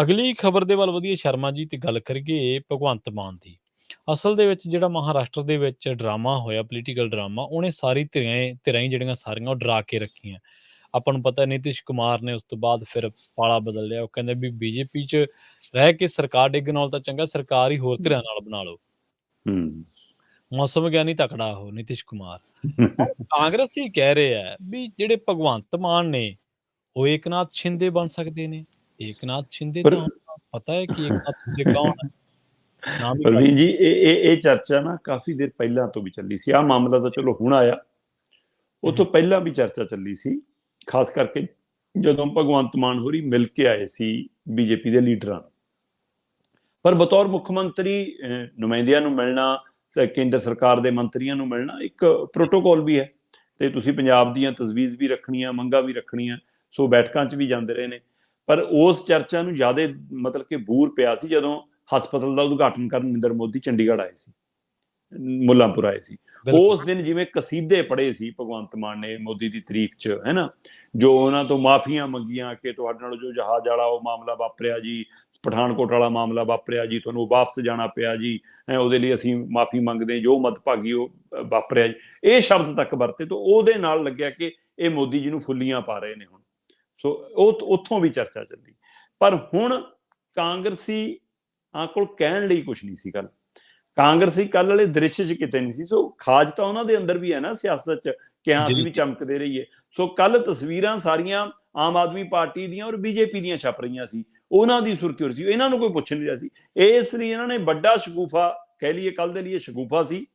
ਅਗਲੀ ਖਬਰ ਦੇ ਵੱਲ ਵਧੀਆ ਸ਼ਰਮਾ ਜੀ, ਤੇ ਗੱਲ ਕਰੀਏ ਭਗਵੰਤ ਮਾਨ ਦੀ। ਅਸਲ ਦੇ ਵਿੱਚ ਜਿਹੜਾ ਮਹਾਰਾਸ਼ਟਰ ਦੇ ਵਿੱਚ ਡਰਾਮਾ ਹੋਇਆ, ਪੋਲੀਟੀਕਲ ਡਰਾਮਾ, ਉਹਨੇ ਸਾਰੀ ਧਿਰਾਂ ਹੀ ਜਿਹੜੀਆਂ ਸਾਰੀਆਂ ਉਹ ਡਰਾ ਕੇ ਰੱਖੀਆਂ। ਆਪਾਂ ਨੂੰ ਪਤਾ ਨਿਤਿਸ਼ ਕੁਮਾਰ ਨੇ ਉਸ ਤੋਂ ਬਾਅਦ ਫਿਰ ਪਾਲਾ ਬਦਲ ਲਿਆ। ਉਹ ਕਹਿੰਦੇ ਵੀ ਬੀਜੇਪੀ 'ਚ ਰਹਿ ਕੇ ਸਰਕਾਰ ਡਿੱਗਣ ਨਾਲੋਂ ਤਾਂ ਚੰਗਾ ਸਰਕਾਰ ਹੀ ਹੋਰ ਧਿਰਾਂ ਨਾਲ ਬਣਾ ਲਓ। ਮੌਸਮ ਵਿਗਿਆਨੀ ਤਕੜਾ ਉਹ ਨਿਤਿਸ਼ ਕੁਮਾਰ। ਕਾਂਗਰਸੀ ਕਹਿ ਰਹੇ ਆ ਵੀ ਜਿਹੜੇ ਭਗਵੰਤ ਮਾਨ ਨੇ ਉਹ ਏਕਨਾਥ ਸ਼ਿੰਦੇ ਬਣ ਸਕਦੇ ਨੇ। ਏਕਨਾਥ ਸ਼ਿੰਦੇ ਤਾਂ ਪਤਾ ਹੈ ਕਿ ਏਕਨਾਥ ਸ਼ਿੰਦੇ ਕੌਣ ਹੈ? ਪ੍ਰਵੀਨ ਜੀ, ਇਹ ਚਰਚਾ ਨਾ ਕਾਫੀ ਦੇਰ ਪਹਿਲਾਂ ਤੋਂ ਵੀ ਚੱਲੀ ਸੀ। ਆਹ ਮਾਮਲਾ ਤਾਂ ਚਲੋ ਹੁਣ ਆਇਆ, ਉਹ ਤੋਂ ਪਹਿਲਾਂ ਵੀ ਚਰਚਾ ਚੱਲੀ ਸੀ, ਖਾਸ ਕਰਕੇ ਜਦੋਂ ਭਗਵੰਤ ਮਾਨ ਹੋਰੀ ਮਿਲ ਕੇ ਆਏ ਸੀ ਬੀਜੇਪੀ ਦੇ ਲੀਡਰਾਂ ਨੂੰ। ਪਰ ਬਤੌਰ ਮੁੱਖ ਮੰਤਰੀ ਨੁਮਾਇੰਦਿਆਂ ਨੂੰ ਮਿਲਣਾ, ਕੇਂਦਰ ਸਰਕਾਰ ਦੇ ਮੰਤਰੀਆਂ ਨੂੰ ਮਿਲਣਾ ਇੱਕ ਪ੍ਰੋਟੋਕੋਲ ਵੀ ਹੈ, ਤੇ ਤੁਸੀਂ ਪੰਜਾਬ ਦੀਆਂ ਤਜਵੀਜ਼ ਵੀ ਰੱਖਣੀਆਂ, ਮੰਗਾਂ ਵੀ ਰੱਖਣੀਆਂ। ਸੋ ਬੈਠਕਾਂ 'ਚ ਵੀ ਜਾਂਦੇ ਰਹੇ ਨੇ। ਪਰ ਉਸ ਚਰਚਾ ਨੂੰ ਜ਼ਿਆਦਾ ਮਤਲਬ ਕਿ ਬੂਰ ਪਿਆ ਸੀ ਜਦੋਂ ਹਸਪਤਾਲ ਦਾ ਉਦਘਾਟਨ ਕਰਨ ਨਰਿੰਦਰ ਮੋਦੀ ਚੰਡੀਗੜ੍ਹ ਆਏ ਸੀ, ਮੁੱਲਾਂਪੁਰ ਆਏ ਸੀ। ਉਸ ਦਿਨ ਜਿਵੇਂ ਕਸੀਦੇ ਪੜ੍ਹੇ ਸੀ ਭਗਵੰਤ ਮਾਨ ਨੇ ਮੋਦੀ ਦੀ ਤਾਰੀਫ 'ਚ, ਹੈ ਨਾ, ਜੋ ਉਹਨਾਂ ਤੋਂ ਮਾਫੀਆਂ ਮੰਗੀਆਂ ਕਿ ਤੁਹਾਡੇ ਨਾਲ ਜੋ ਜਹਾਜ਼ ਵਾਲਾ ਉਹ ਮਾਮਲਾ ਵਾਪਰਿਆ ਜੀ, ਪਠਾਨਕੋਟ ਵਾਲਾ ਮਾਮਲਾ ਵਾਪਰਿਆ ਜੀ, ਤੁਹਾਨੂੰ ਵਾਪਸ ਜਾਣਾ ਪਿਆ ਜੀ, ਉਹਦੇ ਲਈ ਅਸੀਂ ਮਾਫੀ ਮੰਗਦੇ, ਜੋ ਮਦਭਾਗੀ ਉਹ ਵਾਪਰਿਆ ਜੀ, ਇਹ ਸ਼ਬਦ ਤੱਕ ਵਰਤੇ। ਤਾਂ ਉਹਦੇ ਨਾਲ ਲੱਗਿਆ ਕਿ ਇਹ ਮੋਦੀ ਜੀ ਨੂੰ ਫੁੱਲੀਆਂ ਪਾ ਰਹੇ ਨੇ ਹੁਣ। ਸੋ ਉੱਥੋਂ ਵੀ ਚਰਚਾ ਚੱਲੀ। ਪਰ ਹੁਣ ਕਾਂਗਰਸੀ ਕੋਲ ਕਹਿਣ ਲਈ ਕੁਛ ਨਹੀਂ ਸੀ। ਕਾਂਗਰਸੀ ਕੱਲ ਵਾਲੇ ਦ੍ਰਿਸ਼ 'ਚ ਕਿਤੇ ਨਹੀਂ ਸੀ। ਸੋ ਖਾਜ ਤਾਂ ਉਹਨਾਂ ਦੇ ਅੰਦਰ ਵੀ ਹੈ ਨਾ ਸਿਆਸਤ 'ਚ, ਕਿ ਹਾਂ ਅਸੀਂ ਵੀ ਚਮਕਦੇ ਰਹੀਏ। ਸੋ ਕੱਲ ਤਸਵੀਰਾਂ ਸਾਰੀਆਂ ਆਮ ਆਦਮੀ ਪਾਰਟੀ ਦੀਆਂ ਔਰ ਬੀਜੇਪੀ ਦੀਆਂ ਛਪ ਰਹੀਆਂ ਸੀ, ਉਹਨਾਂ ਦੀ ਸੁਰਖੀ ਸੀ, ਇਹਨਾਂ ਨੂੰ ਕੋਈ ਪੁੱਛ ਨਹੀਂ ਰਿਹਾ ਸੀ। ਇਸ ਲਈ ਇਹਨਾਂ ਨੇ ਵੱਡਾ ਸ਼ਗੂਫਾ ਕਹਿ ਲਈਏ, ਕੱਲ ਦੇ ਲਈ ਸ਼ਗੂਫਾ ਸੀ।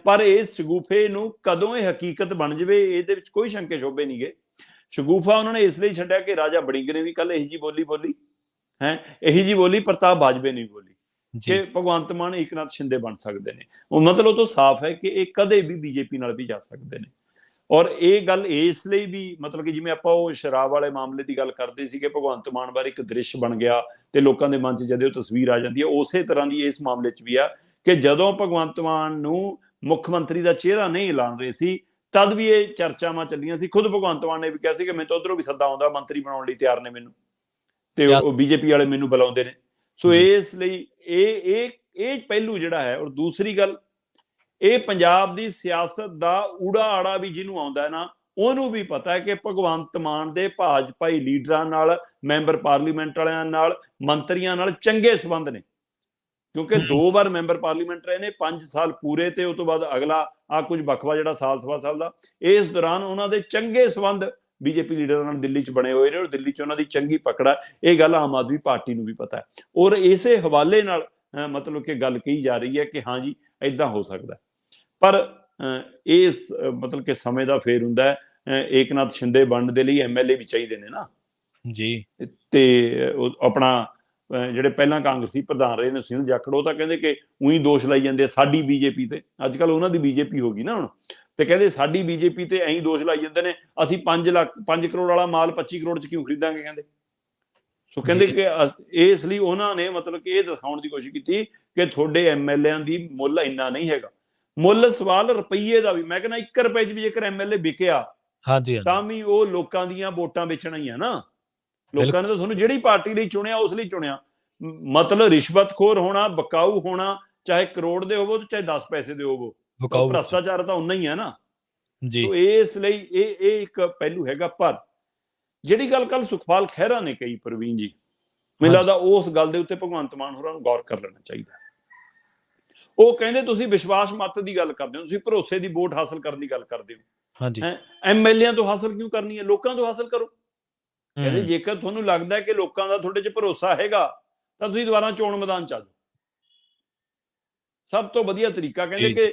ਪਰ ਇਸ ਸ਼ਗੂਫੇ ਨੂੰ ਕਦੋਂ ਇਹ ਹਕੀਕਤ ਬਣ ਜਾਵੇ ਇਹਦੇ ਵਿੱਚ ਕੋਈ ਸ਼ੰਕੇ ਸ਼ੋਭੇ ਨਹੀਂ ਗਏ। ਸ਼ਗੂਫਾ ਉਹਨਾਂ ਨੇ ਇਸ ਲਈ ਛੱਡਿਆ ਕਿ ਰਾਜਾ ਵੜਿੰਗ ਨੇ ਵੀ ਕੱਲ ਇਹੀ ਜੀ ਬੋਲੀ ਇਹੀ ਜੀ ਬੋਲੀ ਪ੍ਰਤਾਪ ਬਾਜਵੇ ਨੇ ਬੋਲੀ ਕਿ ਭਗਵੰਤ ਮਾਨ ਏਕਨਾਥ ਸ਼ਿੰਦੇ ਬਣ ਸਕਦੇ ਨੇ। ਉਹ ਮਤਲਬ ਉਹ ਤੋਂ ਸਾਫ਼ ਹੈ ਕਿ ਇਹ ਕਦੇ ਵੀ ਬੀਜੇਪੀ ਨਾਲ ਵੀ ਜਾ ਸਕਦੇ ਨੇ। ਔਰ ਇਹ ਗੱਲ ਇਸ ਲਈ ਵੀ ਮਤਲਬ ਕਿ ਜਿਵੇਂ ਆਪਾਂ ਉਹ ਸ਼ਰਾਬ ਵਾਲੇ ਮਾਮਲੇ ਦੀ ਗੱਲ ਕਰਦੇ ਸੀ ਕਿ ਭਗਵੰਤ ਮਾਨ ਬਾਰੇ ਇੱਕ ਦ੍ਰਿਸ਼ ਬਣ ਗਿਆ ਤੇ ਲੋਕਾਂ ਦੇ ਮਨ 'ਚ ਜਦੋਂ ਉਹ ਤਸਵੀਰ ਆ ਜਾਂਦੀ ਹੈ, ਉਸੇ ਤਰ੍ਹਾਂ ਦੀ ਇਸ ਮਾਮਲੇ 'ਚ ਵੀ ਆ ਕਿ ਜਦੋਂ ਭਗਵੰਤ ਮਾਨ ਨੂੰ ਮੁੱਖ ਮੰਤਰੀ ਦਾ ਚਿਹਰਾ ਨਹੀਂ ਐਲਾਨ ਰਹੇ ਸੀ ਤਦ ਵੀ ਇਹ ਚਰਚਾਵਾਂ ਚੱਲੀਆਂ ਸੀ। ਖੁਦ ਭਗਵੰਤ ਮਾਨ ਨੇ ਵੀ ਕਿਹਾ ਸੀ ਕਿ ਮੈਨੂੰ ਤਾਂ ਉੱਧਰੋਂ ਵੀ ਸੱਦਾ ਆਉਂਦਾ, ਮੰਤਰੀ ਬਣਾਉਣ ਲਈ ਤਿਆਰ ਨੇ ਮੈਨੂੰ, ਤੇ ਉਹ ਬੀਜੇਪੀ ਵਾਲੇ ਮੈਨੂੰ ਬੁਲਾਉਂਦੇ ਨੇ। ਸੋ ਇਸ ਲਈ ਇਹ ਪਹਿਲੂ ਜਿਹੜਾ ਹੈ। ਔਰ ਦੂਸਰੀ ਗੱਲ, ਇਹ ਪੰਜਾਬ ਦੀ ਸਿਆਸਤ ਦਾ ਊੜਾ ਆੜਾ ਵੀ ਜਿਹਨੂੰ ਆਉਂਦਾ ਹੈ ਨਾ, ਉਹਨੂੰ ਵੀ ਪਤਾ ਹੈ ਕਿ ਭਗਵੰਤ ਮਾਨ ਦੇ ਭਾਜਪਾਈ ਲੀਡਰਾਂ ਨਾਲ, ਮੈਂਬਰ ਪਾਰਲੀਮੈਂਟ ਵਾਲਿਆਂ ਨਾਲ, ਮੰਤਰੀਆਂ ਨਾਲ ਚੰਗੇ ਸੰਬੰਧ ਨੇ, ਕਿਉਂਕਿ 2 ਵਾਰ ਮੈਂਬਰ ਪਾਰਲੀਮੈਂਟ ਰਹੇ ਨੇ, 5 ਸਾਲ ਪੂਰੇ, ਤੇ ਉਸ ਤੋਂ ਬਾਅਦ ਅਗਲਾ ਕੁਝ ਵਕਫਾ ਜਿਹੜਾ ਸਾਲ ਸਵਾ ਸਾਲ ਦਾ। ਇਸ ਦੌਰਾਨ ਉਹਨਾਂ ਦੇ ਚੰਗੇ ਸੰਬੰਧ ਬੀਜੇਪੀ ਲੀਡਰਾਂ ਨਾਲ ਦਿੱਲੀ 'ਚ ਬਣੇ ਹੋਏ ਨੇ ਔਰ ਦਿੱਲੀ 'ਚ ਉਹਨਾਂ ਦੀ ਚੰਗੀ ਪਕੜ ਹੈ। ਇਹ ਗੱਲ ਆਮ ਆਦਮੀ ਪਾਰਟੀ ਨੂੰ ਵੀ ਪਤਾ ਹੈ ਔਰ ਇਸੇ ਹਵਾਲੇ ਨਾਲ ਮਤਲਬ ਕਿ ਗੱਲ ਕਹੀ ਜਾ ਰਹੀ ਹੈ ਕਿ ਹਾਂ ਜੀ ਏਦਾਂ ਹੋ ਸਕਦਾ। ਪਰ ਇਸ ਮਤਲਬ ਕਿ ਸਮੇਂ ਦਾ ਫੇਰ ਹੁੰਦਾ ਹੈ। ਏਕਨਾਥ ਸ਼ਿੰਦੇ ਬਣਨ ਦੇ ਲਈ ਐਮਐਲਏ ਵੀ ਚਾਹੀਦੇ ਨੇ ਨਾ ਜੀ। ਤੇ ਆਪਣਾ ਜਿਹੜੇ ਪਹਿਲਾਂ ਕਾਂਗਰਸੀ ਪ੍ਰਧਾਨ ਰਹੇ ਨੇ ਸੁਨੀਲ ਜਾਖੜ, ਉਹ ਤਾਂ ਕਹਿੰਦੇ ਕਿ ਉਹੀ ਦੋਸ਼ ਲਾਈ ਜਾਂਦੇ ਆ ਸਾਡੀ ਬੀਜੇਪੀ ਤੇ। ਅੱਜ ਕੱਲ ਉਹਨਾਂ ਦੀ ਬੀਜੇਪੀ ਹੋ ਗਈ ਨਾ ਹੁਣ, ਤੇ ਕਹਿੰਦੇ ਸਾਡੀ ਬੀਜੇਪੀ ਤੇ ਐਂ ਦੋਸ਼ ਲਾਈ ਜਾਂਦੇ ਨੇ, ਅਸੀਂ 5 ਕਰੋੜ ਵਾਲਾ ਮਾਲ 25 ਕਰੋੜ 'ਚ ਕਿਉਂ ਖਰੀਦਾਂਗੇ ਕਹਿੰਦੇ। ਸੋ ਕਹਿੰਦੇ ਕਿ ਇਸ ਲਈ ਉਹਨਾਂ ਨੇ ਮਤਲਬ ਕਿ ਇਹ ਦਿਖਾਉਣ ਦੀ ਕੋਸ਼ਿਸ਼ ਕੀਤੀ ਕਿ ਤੁਹਾਡੇ ਐਮਐਲਏਆਂ ਦੀ ਮੁੱਲ ਇੰਨਾ ਨਹੀਂ ਹੈਗਾ। ਮੁੱਲ ਸਵਾਲ ਰੁਪਈਏ ਦਾ ਵੀ, ਮੈਂ ਕਹਿੰਦਾ 1 ਰੁਪਏ 'ਚ ਵੀ ਜੇਕਰ ਐਮਐਲਏ ਵਿਕਿਆ ਹਾਂਜੀ ਹਾਂਜੀ ਤਾਂ ਵੀ ਉਹ ਲੋਕਾਂ ਦੀਆਂ ਵੋਟਾਂ ਵੇਚਣਾ ਹੀ ਆ ਨਾ। ਲੋਕਾਂ ਨੇ ਤਾਂ ਬਿਲਕੁਲ ਤੁਹਾਨੂੰ ਜਿਹੜੀ ਪਾਰਟੀ ਲਈ ਚੁਣਿਆ ਉਸ ਲਈ ਚੁਣਿਆ। ਮਤਲਬ ਰਿਸ਼ਵਤਖੋਰ ਹੋਣਾ, ਬਕਾਊ ਹੋਣਾ, ਚਾਹੇ ਕਰੋੜ ਦੇ ਹੋਵੋ ਤੇ ਚਾਹੇ 10 ਪੈਸੇ ਦੇ ਹੋਵੋ, ਤਾਂ ਉਹ ਵਿਕਾਊ ਭ੍ਰਸ਼ਟਾਚਾਰ ਤਾਂ ਉਨਾ ਹੀ ਹੈ ਨਾ। ਜੀ ਸੋ ਇਸ ਲਈ ਇਹ ਇੱਕ ਪਹਿਲੂ ਹੈਗਾ। ਪਰ ਜਿਹੜੀ ਗੱਲ ਕੱਲ ਸੁਖਪਾਲ ਖਹਿਰਾ ਨੇ ਕਹੀ ਪ੍ਰਵੀਨ ਜੀ, ਮੈਨੂੰ ਹਾਂਜੀ ਲੱਗਦਾ ਉਸ ਗੱਲ ਦੇ ਉੱਤੇ ਭਗਵੰਤ ਮਾਨ ਹੋਰਾਂ ਨੂੰ ਗੌਰ ਕਰ ਲੈਣਾ ਚਾਹੀਦਾ। ਉਹ ਕਹਿੰਦੇ ਤੁਸੀਂ ਵਿਸ਼ਵਾਸ ਮਤ ਦੀ ਗੱਲ ਕਰਦੇ ਹੋ, ਤੁਸੀਂ ਭਰੋਸੇ ਦੀ ਵੋਟ ਹਾਸਲ ਕਰਨ ਦੀ ਗੱਲ ਕਰਦੇ ਹੋ। ਹਾਂਜੀ ਐਮਐਲਏ ਤੋਂ ਹਾਸਲ ਕਿਉਂ ਕਰਨੀ ਹੈ? ਲੋਕਾਂ ਤੋਂ ਹਾਸਲ ਕਰੋ। ਕਹਿੰਦੇ ਹੂੰ ਜੇਕਰ ਤੁਹਾਨੂੰ ਲੱਗਦਾ ਹੈ ਕਿ ਲੋਕਾਂ ਦਾ ਤੁਹਾਡੇ 'ਚ ਭਰੋਸਾ ਹੈਗਾ ਤਾਂ ਤੁਸੀਂ ਦੁਬਾਰਾ ਚੋਣ ਮੈਦਾਨ 'ਚ ਆ ਜਾਓ। ਸਭ ਤੋਂ ਵਧੀਆ ਤਰੀਕਾ ਕਹਿੰਦੇ ਜੀ ਕਿ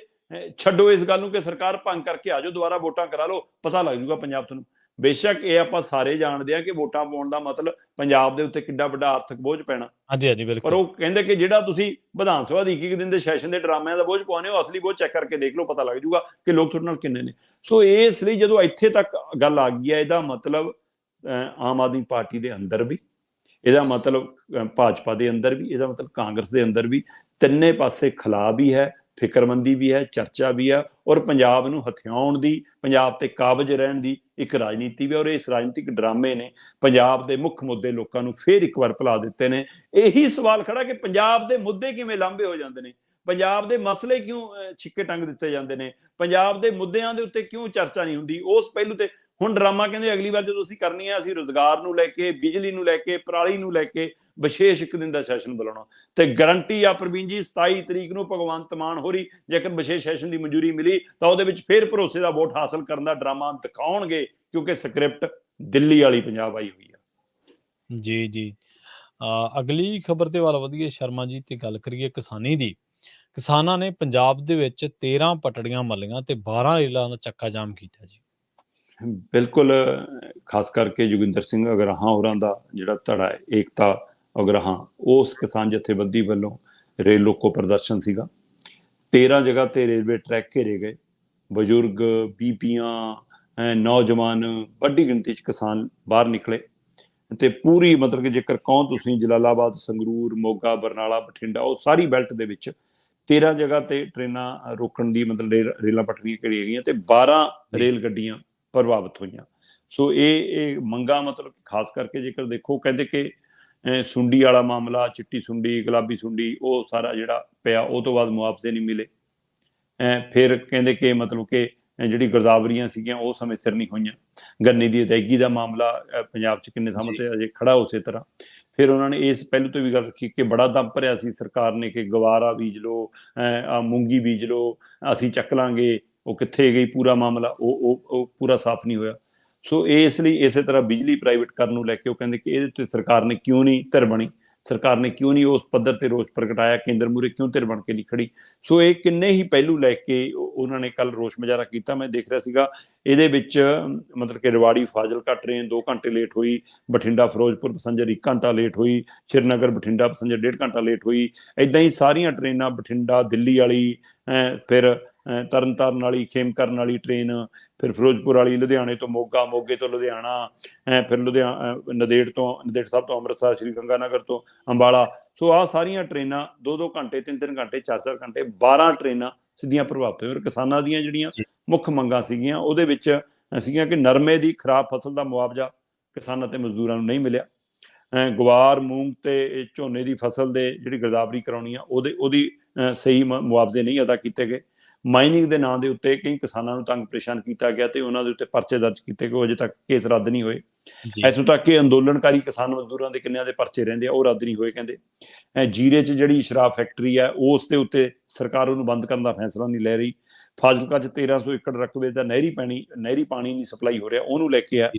ਛੱਡੋ ਇਸ ਗੱਲ ਨੂੰ ਕਿ ਸਰਕਾਰ ਭੰਗ ਕਰਕੇ ਆ ਜਾਓ, ਦੁਬਾਰਾ ਵੋਟਾਂ ਕਰਾ ਲਓ, ਪਤਾ ਲੱਗ ਜੂਗਾ ਪੰਜਾਬ ਤੁਹਾਨੂੰ। ਬੇਸ਼ੱਕ ਇਹ ਆਪਾਂ ਸਾਰੇ ਜਾਣਦੇ ਆ ਕਿ ਵੋਟਾਂ ਪਾਉਣ ਦਾ ਮਤਲਬ ਪੰਜਾਬ ਦੇ ਉੱਤੇ ਕਿੱਡਾ ਵੱਡਾ ਆਰਥਿਕ ਬੋਝ ਪੈਣਾ, ਹਾਂਜੀ ਹਾਂਜੀ ਪਰ ਬਿਲਕੁਲ ਉਹ ਕਹਿੰਦੇ ਕਿ ਜਿਹੜਾ ਤੁਸੀਂ ਵਿਧਾਨ ਸਭਾ ਦੀ ਇੱਕ ਦਿਨ ਦੇ ਸੈਸ਼ਨ ਦੇ ਡਰਾਮਿਆਂ ਦਾ ਬੋਝ ਪਾਉਂਦੇ ਹੋ, ਅਸਲੀ ਬੋਝ ਚੈੱਕ ਕਰਕੇ ਦੇਖ ਲਓ, ਪਤਾ ਲੱਗ ਜੂਗਾ ਕਿ ਲੋਕ ਤੁਹਾਡੇ ਨਾਲ ਕਿੰਨੇ ਨੇ। ਸੋ ਇਸ ਲਈ ਜਦੋਂ ਇੱਥੇ ਤੱਕ ਗੱਲ ਆ ਗਈ ਹੈ, ਇਹਦਾ ਮਤਲਬ ਆਮ ਆਦਮੀ ਪਾਰਟੀ ਦੇ ਅੰਦਰ ਵੀ, ਇਹਦਾ ਮਤਲਬ ਭਾਜਪਾ ਦੇ ਅੰਦਰ ਵੀ, ਇਹਦਾ ਮਤਲਬ ਕਾਂਗਰਸ ਦੇ ਅੰਦਰ ਵੀ, ਤਿੰਨੇ ਪਾਸੇ ਖਲਾ ਵੀ ਹੈ, ਫਿਕਰਮੰਦੀ ਵੀ ਹੈ, ਚਰਚਾ ਵੀ ਹੈ, ਔਰ ਪੰਜਾਬ ਨੂੰ ਹਥਿਆਉਣ ਦੀ, ਪੰਜਾਬ ਤੇ ਕਾਬਜ ਰਹਿਣ ਦੀ ਇੱਕ ਰਾਜਨੀਤੀ ਵੀ। ਔਰ ਇਸ ਰਾਜਨੀਤਿਕ ਡਰਾਮੇ ਨੇ ਪੰਜਾਬ ਦੇ ਮੁੱਖ ਮੁੱਦੇ ਲੋਕਾਂ ਨੂੰ ਫੇਰ ਇੱਕ ਵਾਰ ਭੁਲਾ ਦਿੱਤੇ ਨੇ। ਇਹੀ ਸਵਾਲ ਖੜਾ ਕਿ ਪੰਜਾਬ ਦੇ ਮੁੱਦੇ ਕਿਵੇਂ ਲਾਂਭੇ ਹੋ ਜਾਂਦੇ ਨੇ, ਪੰਜਾਬ ਦੇ ਮਸਲੇ ਕਿਉਂ ਛਿੱਕੇ ਟੰਗ ਦਿੱਤੇ ਜਾਂਦੇ ਨੇ, ਪੰਜਾਬ ਦੇ ਮੁੱਦਿਆਂ ਦੇ ਉੱਤੇ ਕਿਉਂ ਚਰਚਾ ਨਹੀਂ ਹੁੰਦੀ। ਉਸ ਪਹਿਲੂ ਤੇ ਹੁਣ ਡਰਾਮਾ ਕਹਿੰਦੇ ਅਗਲੀ ਵਾਰ ਜਦੋਂ ਅਸੀਂ ਕਰਨੀ ਹੈ, ਅਸੀਂ ਰੁਜ਼ਗਾਰ ਨੂੰ ਲੈ ਕੇ, ਬਿਜਲੀ ਨੂੰ ਲੈ ਕੇ, ਪਰਾਲੀ ਨੂੰ ਲੈ ਕੇ ਵਿਸ਼ੇਸ਼ ਇੱਕ ਦਿਨ ਦਾ ਸੈਸ਼ਨ ਬੁਲਾਉਣਾ। ਤੇ ਗਰੰਟੀ ਆ ਪ੍ਰਵੀਨ ਜੀ 27 ਤਰੀਕ ਨੂੰ ਭਗਵੰਤ ਮਾਨ ਹੋਰੀ ਜੇਕਰ ਵਿਸ਼ੇਸ਼ ਸੈਸ਼ਨ ਦੀ ਮਨਜ਼ੂਰੀ ਮਿਲੀ ਤਾਂ ਉਹਦੇ ਵਿੱਚ ਫੇਰ ਭਰੋਸੇ ਦਾ ਵੋਟ ਹਾਸਲ ਕਰਨ ਦਾ ਡਰਾਮਾ ਦਿਖਾਉਣਗੇ, ਕਿਉਂਕਿ ਸਕ੍ਰਿਪਟ ਦਿੱਲੀ ਵਾਲੀ ਪੰਜਾਬ ਆਈ ਹੋਈ ਆ। ਜੀ ਜੀ ਅਗਲੀ ਖਬਰ ਦੇ ਵੱਲ ਵਧੀਏ ਸ਼ਰਮਾ ਜੀ, ਤੇ ਗੱਲ ਕਰੀਏ ਕਿਸਾਨੀ ਦੀ। ਕਿਸਾਨਾਂ ਨੇ ਪੰਜਾਬ ਦੇ ਵਿੱਚ 13 ਪਟੜੀਆਂ ਮੱਲੀਆਂ ਤੇ 12 ਰੇਲਾਂ ਦਾ ਚੱਕਾ ਜਾਮ ਕੀਤਾ ਜੀ। ਬਿਲਕੁਲ, ਖਾਸ ਕਰਕੇ ਜੋਗਿੰਦਰ ਸਿੰਘ ਅਗਰਾਹਾਂ ਹੋਰਾਂ ਦਾ ਜਿਹੜਾ ਧੜਾ ਹੈ, ਏਕਤਾ ਅਗਰਾਹਾਂ, ਉਸ ਕਿਸਾਨ ਜਥੇਬੰਦੀ ਵੱਲੋਂ ਰੇਲ ਰੋਕੋ ਪ੍ਰਦਰਸ਼ਨ ਸੀਗਾ। 13 ਜਗ੍ਹਾ ਤੇ ਰੇਲਵੇ ਟਰੈਕ ਘੇਰੇ ਗਏ। ਬਜ਼ੁਰਗ, ਬੀਬੀਆਂ, ਨੌਜਵਾਨ, ਵੱਡੀ ਗਿਣਤੀ 'ਚ ਕਿਸਾਨ ਬਾਹਰ ਨਿਕਲੇ ਤੇ ਪੂਰੀ ਮਤਲਬ ਕਿ ਜੇਕਰ ਕਹੋ ਤੁਸੀਂ ਜਲਾਲਾਬਾਦ, ਸੰਗਰੂਰ, ਮੋਗਾ, ਬਰਨਾਲਾ, ਬਠਿੰਡਾ, ਉਹ ਸਾਰੀ ਬੈਲਟ ਦੇ ਵਿੱਚ 13 ਜਗ੍ਹਾ ਤੇ ਟ੍ਰੇਨਾਂ ਰੋਕਣ ਦੀ ਮਤਲਬ ਰੇਲਾਂ ਪਟੜੀਆਂ ਘੇਰੀਆਂ ਗਈਆਂ ਤੇ 12 ਜੀ ਰੇਲ ਗੱਡੀਆਂ ਪ੍ਰਭਾਵਿਤ ਹੋਈਆਂ। ਸੋ ਇਹ ਮੰਗਾਂ ਮਤਲਬ ਖਾਸ ਕਰਕੇ ਜੇਕਰ ਦੇਖੋ, ਕਹਿੰਦੇ ਕਿ ਸੁੰਡੀ ਵਾਲਾ ਮਾਮਲਾ, ਚਿੱਟੀ ਸੁੰਡੀ, ਗੁਲਾਬੀ ਸੁੰਡੀ, ਉਹ ਸਾਰਾ ਜਿਹੜਾ ਪਿਆ, ਉਹ ਤੋਂ ਬਾਅਦ ਮੁਆਵਜ਼ੇ ਨਹੀਂ ਮਿਲੇ। ਫਿਰ ਕਹਿੰਦੇ ਕਿ ਮਤਲਬ ਕਿ ਜਿਹੜੀ ਗਿਰਦਾਵਰੀਆਂ ਸੀਗੀਆਂ ਉਹ ਸਮੇਂ ਸਿਰ ਨਹੀਂ ਹੋਈਆਂ। ਗੰਨੇ ਦੀ ਅਦਾਇਗੀ ਦਾ ਮਾਮਲਾ ਪੰਜਾਬ 'ਚ ਕਿੰਨੇ ਥਾਵਾਂ ਜੀ ਤੇ ਅਜੇ ਖੜਾ ਉਸੇ ਤਰ੍ਹਾਂ। ਫਿਰ ਉਹਨਾਂ ਨੇ ਇਸ ਪਹਿਲੂ ਤੋਂ ਵੀ ਗੱਲ ਰੱਖੀ ਕਿ ਬੜਾ ਦਮ ਭਰਿਆ ਸੀ ਸਰਕਾਰ ਨੇ ਕਿ ਗਵਾਰਾ ਬੀਜ ਲਓ, ਮੂੰਗੀ ਬੀਜ ਲਓ, ਅਸੀਂ ਚੱਕ ਲਾਂਗੇ। ਉਹ ਕਿੱਥੇ ਗਈ ਪੂਰਾ ਮਾਮਲਾ? ਉਹ ਪੂਰਾ ਸਾਫ਼ ਨਹੀਂ ਹੋਇਆ। ਸੋ ਇਸ ਲਈ ਇਸੇ ਤਰ੍ਹਾਂ ਬਿਜਲੀ ਪ੍ਰਾਈਵੇਟ ਕਰਨ ਨੂੰ ਲੈ ਕੇ ਉਹ ਕਹਿੰਦੇ ਕਿ ਇਹਦੇ ਤੇ ਸਰਕਾਰ ਨੇ ਕਿਉਂ ਨਹੀਂ ਧਿਰ ਬਣੀ, ਸਰਕਾਰ ਨੇ ਕਿਉਂ ਨਹੀਂ ਉਸ ਪੱਧਰ ਤੇ ਰੋਸ ਪ੍ਰਗਟਾਇਆ, ਕੇਂਦਰ ਮੂਹਰੇ ਕਿਉਂ ਧਿਰ ਬਣ ਕੇ ਨਹੀਂ ਖੜੀ। ਸੋ ਇਹ ਕਿੰਨੇ ਹੀ ਪਹਿਲੂ ਲੈ ਕੇ ਉਹਨਾਂ ਨੇ ਕੱਲ ਰੋਸ ਮੁਜ਼ਾਹਰਾ ਕੀਤਾ। ਮੈਂ ਦੇਖ ਰਿਹਾ ਸੀਗਾ ਇਹਦੇ ਵਿੱਚ ਮਤਲਬ ਕਿ ਰਵਾੜੀ ਫਾਜ਼ਿਲਕਾ ਟ੍ਰੇਨ 2 ਘੰਟੇ ਲੇਟ ਹੋਈ, ਬਠਿੰਡਾ ਫਿਰੋਜ਼ਪੁਰ ਪੈਸੰਜਰ 1 ਘੰਟਾ ਲੇਟ ਹੋਈ, ਸ਼੍ਰੀਨਗਰ ਬਠਿੰਡਾ ਪੈਸੰਜਰ 1.5 ਘੰਟਾ ਲੇਟ ਹੋਈ। ਇੱਦਾਂ ਹੀ ਸਾਰੀਆਂ ਟ੍ਰੇਨਾਂ, ਬਠਿੰਡਾ ਦਿੱਲੀ ਵਾਲੀ, ਫਿਰ ਤਰਨਤਾਰਨ ਵਾਲੀ, ਖੇਮਕਰਨ ਵਾਲੀ ਟ੍ਰੇਨ, ਫਿਰ ਫਿਰੋਜ਼ਪੁਰ ਵਾਲੀ, ਲੁਧਿਆਣੇ ਤੋਂ ਮੋਗਾ, ਮੋਗੇ ਤੋਂ ਲੁਧਿਆਣਾ, ਫਿਰ ਨੰਦੇੜ ਸਾਹਿਬ ਤੋਂ ਅੰਮ੍ਰਿਤਸਰ, ਸ਼੍ਰੀ ਗੰਗਾਨਗਰ ਤੋਂ ਅੰਬਾਲਾ। ਸੋ ਆਹ ਸਾਰੀਆਂ ਟ੍ਰੇਨਾਂ 2-2 ਘੰਟੇ, 3-3 ਘੰਟੇ, 4-4 ਘੰਟੇ, 12 ਟ੍ਰੇਨਾਂ ਸਿੱਧੀਆਂ ਪ੍ਰਭਾਵਿਤ ਹੋਈਆਂ। ਔਰ ਕਿਸਾਨਾਂ ਦੀਆਂ ਜਿਹੜੀਆਂ ਜੀ ਮੁੱਖ ਮੰਗਾਂ ਸੀਗੀਆਂ ਉਹਦੇ ਵਿੱਚ ਸੀਗੀਆਂ ਕਿ ਨਰਮੇ ਦੀ ਖਰਾਬ ਫਸਲ ਦਾ ਮੁਆਵਜ਼ਾ ਕਿਸਾਨਾਂ ਤੇ ਮਜ਼ਦੂਰਾਂ ਨੂੰ ਨਹੀਂ ਮਿਲਿਆ। ਗਵਾਰ, ਮੂੰਗ ਤੇ ਝੋਨੇ ਦੀ ਫਸਲ ਦੇ ਜਿਹੜੀ ਗਿਰਦਾਵਰੀ ਕਰਾਉਣੀ ਆ ਉਹਦੀ ਸਹੀ ਮੁਆਵਜ਼ੇ ਨਹੀਂ ਅਦਾ ਕੀਤੇ ਗਏ। ਮਾਈਨਿੰਗ ਦੇ ਨਾਂ ਦੇ ਉੱਤੇ ਕਈ ਕਿਸਾਨਾਂ ਨੂੰ ਤੰਗ ਪਰੇਸ਼ਾਨ ਕੀਤਾ ਗਿਆ ਤੇ ਉਹਨਾਂ ਦੇ ਉੱਤੇ ਪਰਚੇ ਦਰਜ ਕੀਤੇ ਗਏ। ਅਜੇ ਤੱਕ ਕੇਸ ਰੱਦ ਨਹੀਂ ਹੋਏ। ਜੀ ਇੱਥੋਂ ਤੱਕ ਕਿ ਅੰਦੋਲਨਕਾਰੀ ਕਿਸਾਨ ਮਜ਼ਦੂਰਾਂ ਦੇ ਕਿੰਨਿਆਂ ਦੇ ਪਰਚੇ ਰਹਿੰਦੇ ਆ, ਉਹ ਰੱਦ ਨਹੀਂ ਹੋਏ। ਕਹਿੰਦੇ ਜੀਰੇ 'ਚ ਜਿਹੜੀ ਸ਼ਰਾਬ ਫੈਕਟਰੀ ਹੈ ਉਸ ਦੇ ਉੱਤੇ ਸਰਕਾਰ ਉਹਨੂੰ ਬੰਦ ਕਰਨ ਦਾ ਫੈਸਲਾ ਨਹੀਂ ਲੈ ਰਹੀ। ਫਾਜ਼ਿਲਕਾ 'ਚ 1300 ਏਕੜ ਰਕਬੇ ਦਾ ਨਹਿਰੀ ਪਾਣੀ ਨਹੀਂ ਸਪਲਾਈ ਹੋ ਰਿਹਾ, ਉਹਨੂੰ ਲੈ ਕੇ ਆ।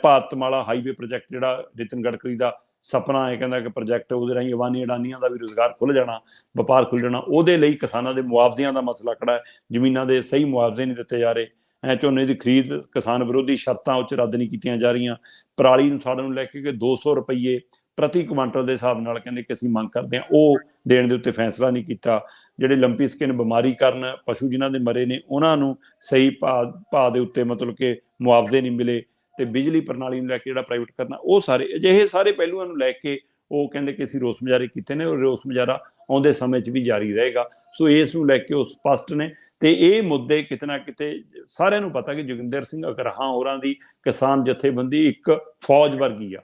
ਭਾਰਤਮਾਲਾ ਹਾਈਵੇ ਪ੍ਰੋਜੈਕਟ ਜਿਹੜਾ ਨਿਤਿਨ ਗਡਕਰੀ ਦਾ ਸਪਨਾ ਹੈ, ਕਹਿੰਦਾ ਕਿ ਪ੍ਰੋਜੈਕਟ ਉਹਦੇ ਰਾਹੀਂ ਅਬਾਨੀ ਅਡਾਨੀਆਂ ਦਾ ਵੀ ਰੁਜ਼ਗਾਰ ਖੁੱਲ੍ਹ ਜਾਣਾ, ਵਪਾਰ ਖੁੱਲ੍ਹ ਜਾਣਾ। ਉਹਦੇ ਲਈ ਕਿਸਾਨਾਂ ਦੇ ਮੁਆਵਜ਼ਿਆਂ ਦਾ ਮਸਲਾ ਖੜਾ ਹੈ, ਜ਼ਮੀਨਾਂ ਦੇ ਸਹੀ ਮੁਆਵਜ਼ੇ ਨਹੀਂ ਦਿੱਤੇ ਜਾ ਰਹੇ। ਝੋਨੇ ਦੀ ਖਰੀਦ ਕਿਸਾਨ ਵਿਰੋਧੀ ਸ਼ਰਤਾਂ ਉਹ 'ਚ ਰੱਦ ਨਹੀਂ ਕੀਤੀਆਂ ਜਾ ਰਹੀਆਂ। ਪਰਾਲੀ ਨੂੰ ਸਾੜਨ ਨੂੰ ਲੈ ਕੇ ਕਿ 200 ਰੁਪਏ ਪ੍ਰਤੀ ਕੁਆਂਟਲ ਦੇ ਹਿਸਾਬ ਨਾਲ ਕਹਿੰਦੇ ਕਿ ਅਸੀਂ ਮੰਗ ਕਰਦੇ ਹਾਂ, ਉਹ ਦੇਣ ਦੇ ਉੱਤੇ ਫੈਸਲਾ ਨਹੀਂ ਕੀਤਾ। ਜਿਹੜੇ ਲੰਪੀ ਸਕਿਨ ਬਿਮਾਰੀ ਕਾਰਨ ਪਸ਼ੂ ਜਿਨ੍ਹਾਂ ਦੇ ਮਰੇ ਨੇ ਉਹਨਾਂ ਨੂੰ ਸਹੀ ਭਾਅ ਦੇ ਉੱਤੇ ਮਤਲਬ ਕਿ ਮੁਆਵਜ਼ੇ ਨਹੀਂ ਮਿਲੇ। ਤੇ ਬਿਜਲੀ ਪ੍ਰਣਾਲੀ ਨੂੰ ਲੈ ਕੇ ਜਿਹੜਾ ਪ੍ਰਾਈਵੇਟ ਕਰਨਾ, ਉਹ ਸਾਰੇ ਅਜਿਹੇ ਸਾਰੇ ਪਹਿਲੂਆਂ ਨੂੰ ਲੈ ਕੇ ਉਹ ਕਹਿੰਦੇ ਕਿ ਅਸੀਂ ਰੋਸ ਮੁਜ਼ਾਹਰੇ ਕੀਤੇ ਨੇ, ਔਰ ਰੋਸ ਮੁਜ਼ਾਹਰਾ ਆਉਂਦੇ ਸਮੇਂ 'ਚ ਵੀ ਜਾਰੀ ਰਹੇਗਾ। ਸੋ ਇਸ ਨੂੰ ਲੈ ਕੇ ਉਹ ਸਪਸ਼ਟ ਨੇ ਤੇ ਇਹ ਮੁੱਦੇ ਕਿਤੇ ਨਾ ਕਿਤੇ ਸਾਰਿਆਂ ਨੂੰ ਪਤਾ ਕਿ ਜੋਗਿੰਦਰ ਸਿੰਘ ਅਗਰਾਹਾਂ ਹੋਰਾਂ ਦੀ ਕਿਸਾਨ ਜਥੇਬੰਦੀ ਇੱਕ ਫੌਜ ਵਰਗੀ ਆ,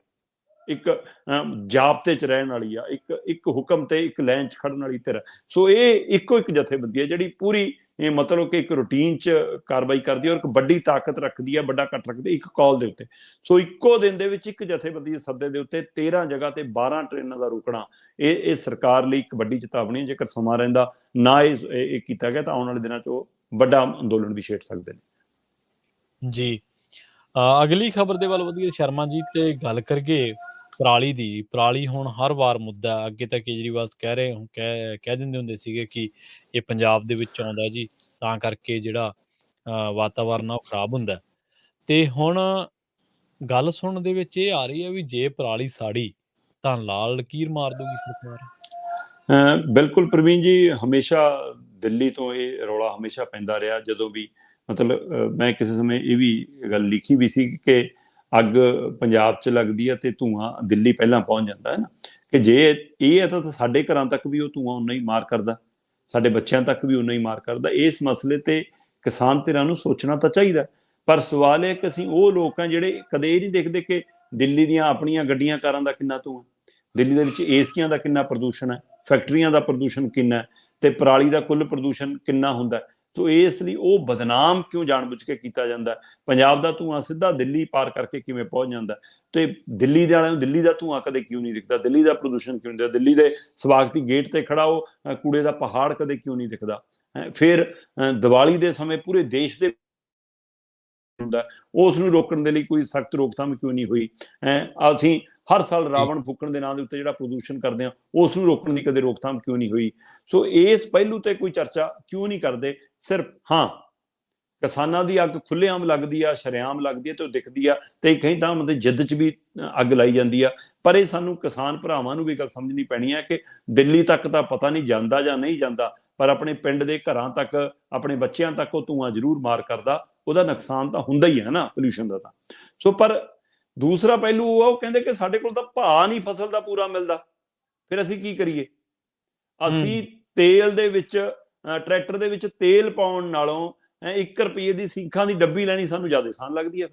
ਇੱਕ ਜਾਬਤੇ 'ਚ ਰਹਿਣ ਵਾਲੀ ਆ, ਇੱਕ ਹੁਕਮ ਤੇ ਇੱਕ ਲਾਈਨ 'ਚ ਖੜਨ ਵਾਲੀ ਧਿਰ। ਸੋ ਇਹ ਇੱਕੋ ਇੱਕ ਜਥੇਬੰਦੀ ਹੈ ਜਿਹੜੀ ਪੂਰੀ ਮਤਲਬ ਕਿ ਇੱਕ ਰੂਟੀਨ 'ਚ ਕਾਰਵਾਈ ਕਰਦੀ ਹੈ ਔਰ ਇੱਕ ਵੱਡੀ ਤਾਕਤ ਰੱਖਦੀ ਹੈ, ਵੱਡਾ ਇਕੱਠ ਰੱਖਦੀ ਹੈ ਇੱਕ ਕਾਲ ਦੇ ਉੱਤੇ। ਸੋ ਇੱਕੋ ਦਿਨ ਦੇ ਵਿੱਚ ਇੱਕ ਜਥੇਬੰਦੀ ਦੇ ਸੱਦੇ ਦੇ ਉੱਤੇ 13 ਜਗ੍ਹਾ ਤੇ 12 ਟ੍ਰੇਨਾਂ ਦਾ ਰੁਕਣਾ, ਇਹ ਸਰਕਾਰ ਲਈ ਇੱਕ ਵੱਡੀ ਚੇਤਾਵਨੀ ਹੈ। ਜੇਕਰ ਸਮਾਂ ਰਹਿੰਦਾ ਨਾ ਇਹ ਕੀਤਾ ਗਿਆ ਤਾਂ ਆਉਣ ਵਾਲੇ ਦਿਨਾਂ 'ਚ ਉਹ ਵੱਡਾ ਅੰਦੋਲਨ ਵੀ ਛੇੜ ਸਕਦੇ ਨੇ। ਜੀ, ਅਗਲੀ ਖਬਰ ਦੇ ਵੱਲ ਵਧੀਏ ਸ਼ਰਮਾ ਜੀ, ਤੇ ਗੱਲ ਕਰੀਏ ਪਰਾਲੀ ਦੀ। ਪਰਾਲੀ ਹੁਣ ਹਰ ਵਾਰ ਮੁੱਦਾ, ਅੱਗੇ ਤਾਂ ਕੇਜਰੀਵਾਲ ਕਹਿ ਦਿੰਦੇ ਹੁੰਦੇ ਸੀਗੇ ਕਿ ਇਹ ਪੰਜਾਬ ਦੇ ਵਿੱਚ ਆਉਂਦਾ ਜੀ, ਤਾਂ ਕਰਕੇ ਜਿਹੜਾ ਵਾਤਾਵਰਨ ਆ ਉਹ ਖਰਾਬ ਹੁੰਦਾ। ਤੇ ਹੁਣ ਗੱਲ ਸੁਣਨ ਦੇ ਵਿੱਚ ਇਹ ਆ ਰਹੀ ਹੈ ਵੀ ਜੇ ਪਰਾਲੀ ਸਾੜੀ ਤਾਂ ਲਾਲ ਲਕੀਰ ਮਾਰ ਦੂਗੀ ਸਰਕਾਰ। ਬਿਲਕੁਲ ਪ੍ਰਵੀਨ ਜੀ, ਹਮੇਸ਼ਾ ਦਿੱਲੀ ਤੋਂ ਇਹ ਰੌਲਾ ਹਮੇਸ਼ਾ ਪੈਂਦਾ ਰਿਹਾ। ਜਦੋਂ ਵੀ ਮਤਲਬ ਮੈਂ ਕਿਸੇ ਸਮੇਂ ਇਹ ਵੀ ਗੱਲ ਲਿਖੀ ਵੀ ਸੀ ਕਿ ਅੱਗ ਪੰਜਾਬ 'ਚ ਲੱਗਦੀ ਹੈ ਤੇ ਧੂੰਆਂ ਦਿੱਲੀ ਪਹਿਲਾਂ ਪਹੁੰਚ ਜਾਂਦਾ ਹੈ ਨਾ, ਕਿ ਜੇ ਇਹ ਹੈ ਤਾਂ ਸਾਡੇ ਘਰਾਂ ਤੱਕ ਵੀ ਉਹ ਧੂੰਆਂ ਉਨਾ ਹੀ ਮਾਰ ਕਰਦਾ, ਸਾਡੇ ਬੱਚਿਆਂ ਤੱਕ ਵੀ ਉਨਾ ਹੀ ਮਾਰ ਕਰਦਾ। ਇਸ ਮਸਲੇ ਤੇ ਕਿਸਾਨ ਧਿਰਾਂ ਨੂੰ ਸੋਚਣਾ ਤਾਂ ਚਾਹੀਦਾ, ਪਰ ਸਵਾਲ ਇਹ ਕਿ ਅਸੀਂ ਉਹ ਲੋਕ ਹਾਂ ਜਿਹੜੇ ਕਦੇ ਇਹ ਨਹੀਂ ਦੇਖਦੇ ਕਿ ਦਿੱਲੀ ਦੀਆਂ ਆਪਣੀਆਂ ਗੱਡੀਆਂ ਕਾਰਾਂ ਦਾ ਕਿੰਨਾ ਧੂੰਆਂ, ਦਿੱਲੀ ਦੇ ਵਿੱਚ ਏਸੀਆਂ ਦਾ ਕਿੰਨਾ ਪ੍ਰਦੂਸ਼ਣ ਹੈ, ਫੈਕਟਰੀਆਂ ਦਾ ਪ੍ਰਦੂਸ਼ਣ ਕਿੰਨਾ ਹੈ, ਤੇ ਪਰਾਲੀ ਦਾ ਕੁੱਲ ਪ੍ਰਦੂਸ਼ਣ ਕਿੰਨਾ ਹੁੰਦਾ। ਸੋ ਇਸ ਲਈ ਉਹ ਬਦਨਾਮ ਕਿਉਂ ਜਾਣਬੁੱਝ ਕੇ ਕੀਤਾ ਜਾਂਦਾ? ਪੰਜਾਬ ਦਾ ਧੂੰਆਂ ਸਿੱਧਾ ਦਿੱਲੀ ਪਾਰ ਕਰਕੇ ਕਿਵੇਂ ਪਹੁੰਚ ਜਾਂਦਾ? ਤੇ ਦਿੱਲੀ ਦੇ ਵਾਲਿਆਂ ਨੂੰ ਦਿੱਲੀ ਦਾ ਧੂੰਆਂ ਕਦੇ ਕਿਉਂ ਨਹੀਂ ਦਿਖਦਾ? ਦਿੱਲੀ ਦਾ ਪ੍ਰਦੂਸ਼ਣ ਕਿਉਂ ਨਹੀਂ ਦਿਖਦਾ? ਦਿੱਲੀ ਦੇ ਸਵਾਗਤੀ ਗੇਟ ਤੇ ਖੜਾ ਉਹ ਕੂੜੇ ਦਾ ਪਹਾੜ ਕਦੇ ਕਿਉਂ ਨਹੀਂ ਦਿਖਦਾ? ਫਿਰ ਦੀਵਾਲੀ ਦੇ ਸਮੇਂ ਪੂਰੇ ਦੇਸ਼ ਦੇ ਹੁੰਦਾ, ਉਸ ਨੂੰ ਰੋਕਣ ਦੇ ਲਈ ਕੋਈ ਸਖਤ ਰੋਕਥਾਮ ਕਿਉਂ ਨਹੀਂ ਹੋਈ? ਅਸੀਂ ਹਰ ਸਾਲ ਰਾਵਣ ਫੂਕਣ ਦੇ ਨਾਂ ਦੇ ਉੱਤੇ ਜਿਹੜਾ ਪ੍ਰਦੂਸ਼ਣ ਕਰਦੇ ਆ, ਉਸ ਨੂੰ ਰੋਕਣ ਦੀ ਕਦੇ ਰੋਕਥਾਮ ਕਿਉਂ ਨਹੀਂ ਹੋਈ? ਸੋ ਇਸ ਪਹਿਲੂ ਤੇ ਕੋਈ ਚਰਚਾ ਕਿਉਂ ਨਹੀਂ ਕਰਦੇ? ਸਿਰਫ ਹਾਂ, ਕਿਸਾਨਾਂ ਦੀ ਅੱਗ ਖੁੱਲ੍ਹੇਆਮ ਲੱਗਦੀ ਆ, ਸ਼ਰੇਆਮ ਲੱਗਦੀ ਹੈ ਤੇ ਉਹ ਦਿਖਦੀ ਆ, ਤੇ ਕਈ ਤਾਂ ਮਤਲਬ ਜਿੱਦ 'ਚ ਵੀ ਅੱਗ ਲਾਈ ਜਾਂਦੀ ਆ। ਪਰ ਇਹ ਸਾਨੂੰ ਕਿਸਾਨ ਭਰਾਵਾਂ ਨੂੰ ਵੀ ਗੱਲ ਸਮਝਣੀ ਪੈਣੀ ਹੈ ਕਿ ਦਿੱਲੀ ਤੱਕ ਤਾਂ ਪਤਾ ਨਹੀਂ ਜਾਂਦਾ ਜਾਂ ਨਹੀਂ ਜਾਂਦਾ, ਪਰ ਆਪਣੇ ਪਿੰਡ ਦੇ ਘਰਾਂ ਤੱਕ, ਆਪਣੇ ਬੱਚਿਆਂ ਤੱਕ ਉਹ ਧੂੰਆਂ ਜ਼ਰੂਰ ਮਾਰ ਕਰਦਾ। ਉਹਦਾ ਨੁਕਸਾਨ ਤਾਂ ਹੁੰਦਾ ਹੀ ਹੈ ਨਾ ਪੋਲਿਊਸ਼ਨ ਦਾ ਤਾਂ। ਸੋ ਪਰ ਦੂਸਰਾ ਪਹਿਲੂ ਉਹ ਕਹਿੰਦੇ ਕਿ ਸਾਡੇ ਕੋਲ ਤਾਂ ਭਾਅ ਨਹੀਂ ਫਸਲ ਦਾ ਪੂਰਾ ਮਿਲਦਾ, ਫਿਰ ਅਸੀਂ ਕੀ ਕਰੀਏ? ਅਸੀਂ ਤੇਲ ਦੇ ਵਿੱਚ, ਟਰੈਕਟਰ ਦੇ ਵਿੱਚ ਤੇਲ ਪਾਉਣ ਨਾਲੋਂ 1 ਰੁਪਏ ਦੀ ਸੀਖਾਂ ਦੀ ਡੱਬੀ ਲੈਣੀ ਸਾਨੂੰ ਜ਼ਿਆਦਾ ਆਸਾਨ ਲੱਗਦੀ ਹੈ।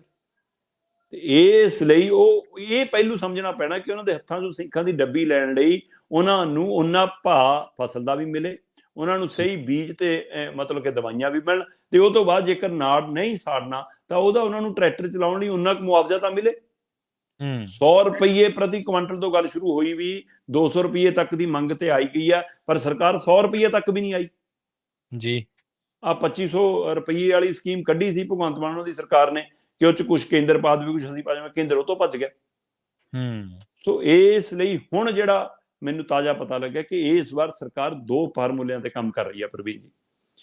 ਤੇ ਇਸ ਲਈ ਉਹ ਇਹ ਪਹਿਲੂ ਸਮਝਣਾ ਪੈਣਾ ਕਿ ਉਹਨਾਂ ਦੇ ਹੱਥਾਂ 'ਚੋਂ ਸੀਖਾਂ ਦੀ ਡੱਬੀ ਲੈਣ ਲਈ ਉਹਨਾਂ ਨੂੰ ਉਹਨਾਂ ਭਾਅ ਫਸਲ ਦਾ ਵੀ ਮਿਲੇ, ਉਹਨਾਂ ਨੂੰ ਸਹੀ ਬੀਜ ਤੇ ਮਤਲਬ ਕਿ ਦਵਾਈਆਂ ਵੀ ਮਿਲਣ, ਤੇ ਉਹ ਤੋਂ ਬਾਅਦ ਜੇਕਰ ਨਾੜ ਨਹੀਂ ਸਾੜਨਾ ਤਾਂ ਉਹਦਾ ਉਹਨਾਂ ਨੂੰ ਟਰੈਕਟਰ ਚਲਾਉਣ ਲਈ ਉਨਾ ਕੁ ਮੁਆਵਜ਼ਾ ਤਾਂ ਮਿਲੇ। 100 ਰੁਪਏ ਪ੍ਰਤੀ ਕੁਇੰਟਲ ਤੋਂ ਗੱਲ ਸ਼ੁਰੂ ਹੋਈ ਵੀ 200 ਰੁਪਏ ਤੱਕ ਦੀ ਮੰਗ ਤੇ ਆਈ ਗਈ ਆ, ਪਰ ਸਰਕਾਰ 100 ਰੁਪਏ ਤੱਕ ਵੀ ਨਹੀਂ ਆਈ ਜੀ। ਆ 2500 ਰੁਪਏ ਵਾਲੀ ਸਕੀਮ ਕੱਢੀ ਸੀ ਭਗਵੰਤ ਮਾਨ ਦੀ ਸਰਕਾਰ ਨੇ ਕਿ ਉਹ 'ਚ ਕੁਝ ਕੇਂਦਰ ਪਾ ਦੇਵੇ, ਕੁਝ ਅਸੀਂ ਪਾ ਜਾਵਾਂ, ਕੇਂਦਰ ਉਹ ਤੋਂ ਭੱਜ ਗਿਆ। ਸੋ ਇਸ ਲਈ ਹੁਣ ਜਿਹੜਾ ਮੈਨੂੰ ਤਾਜ਼ਾ ਪਤਾ ਲੱਗਿਆ ਕਿ ਇਸ ਵਾਰ ਸਰਕਾਰ 2 ਫਾਰਮੂਲਿਆਂ ਤੇ ਕੰਮ ਕਰ ਰਹੀ ਹੈ ਪ੍ਰਵੀਨ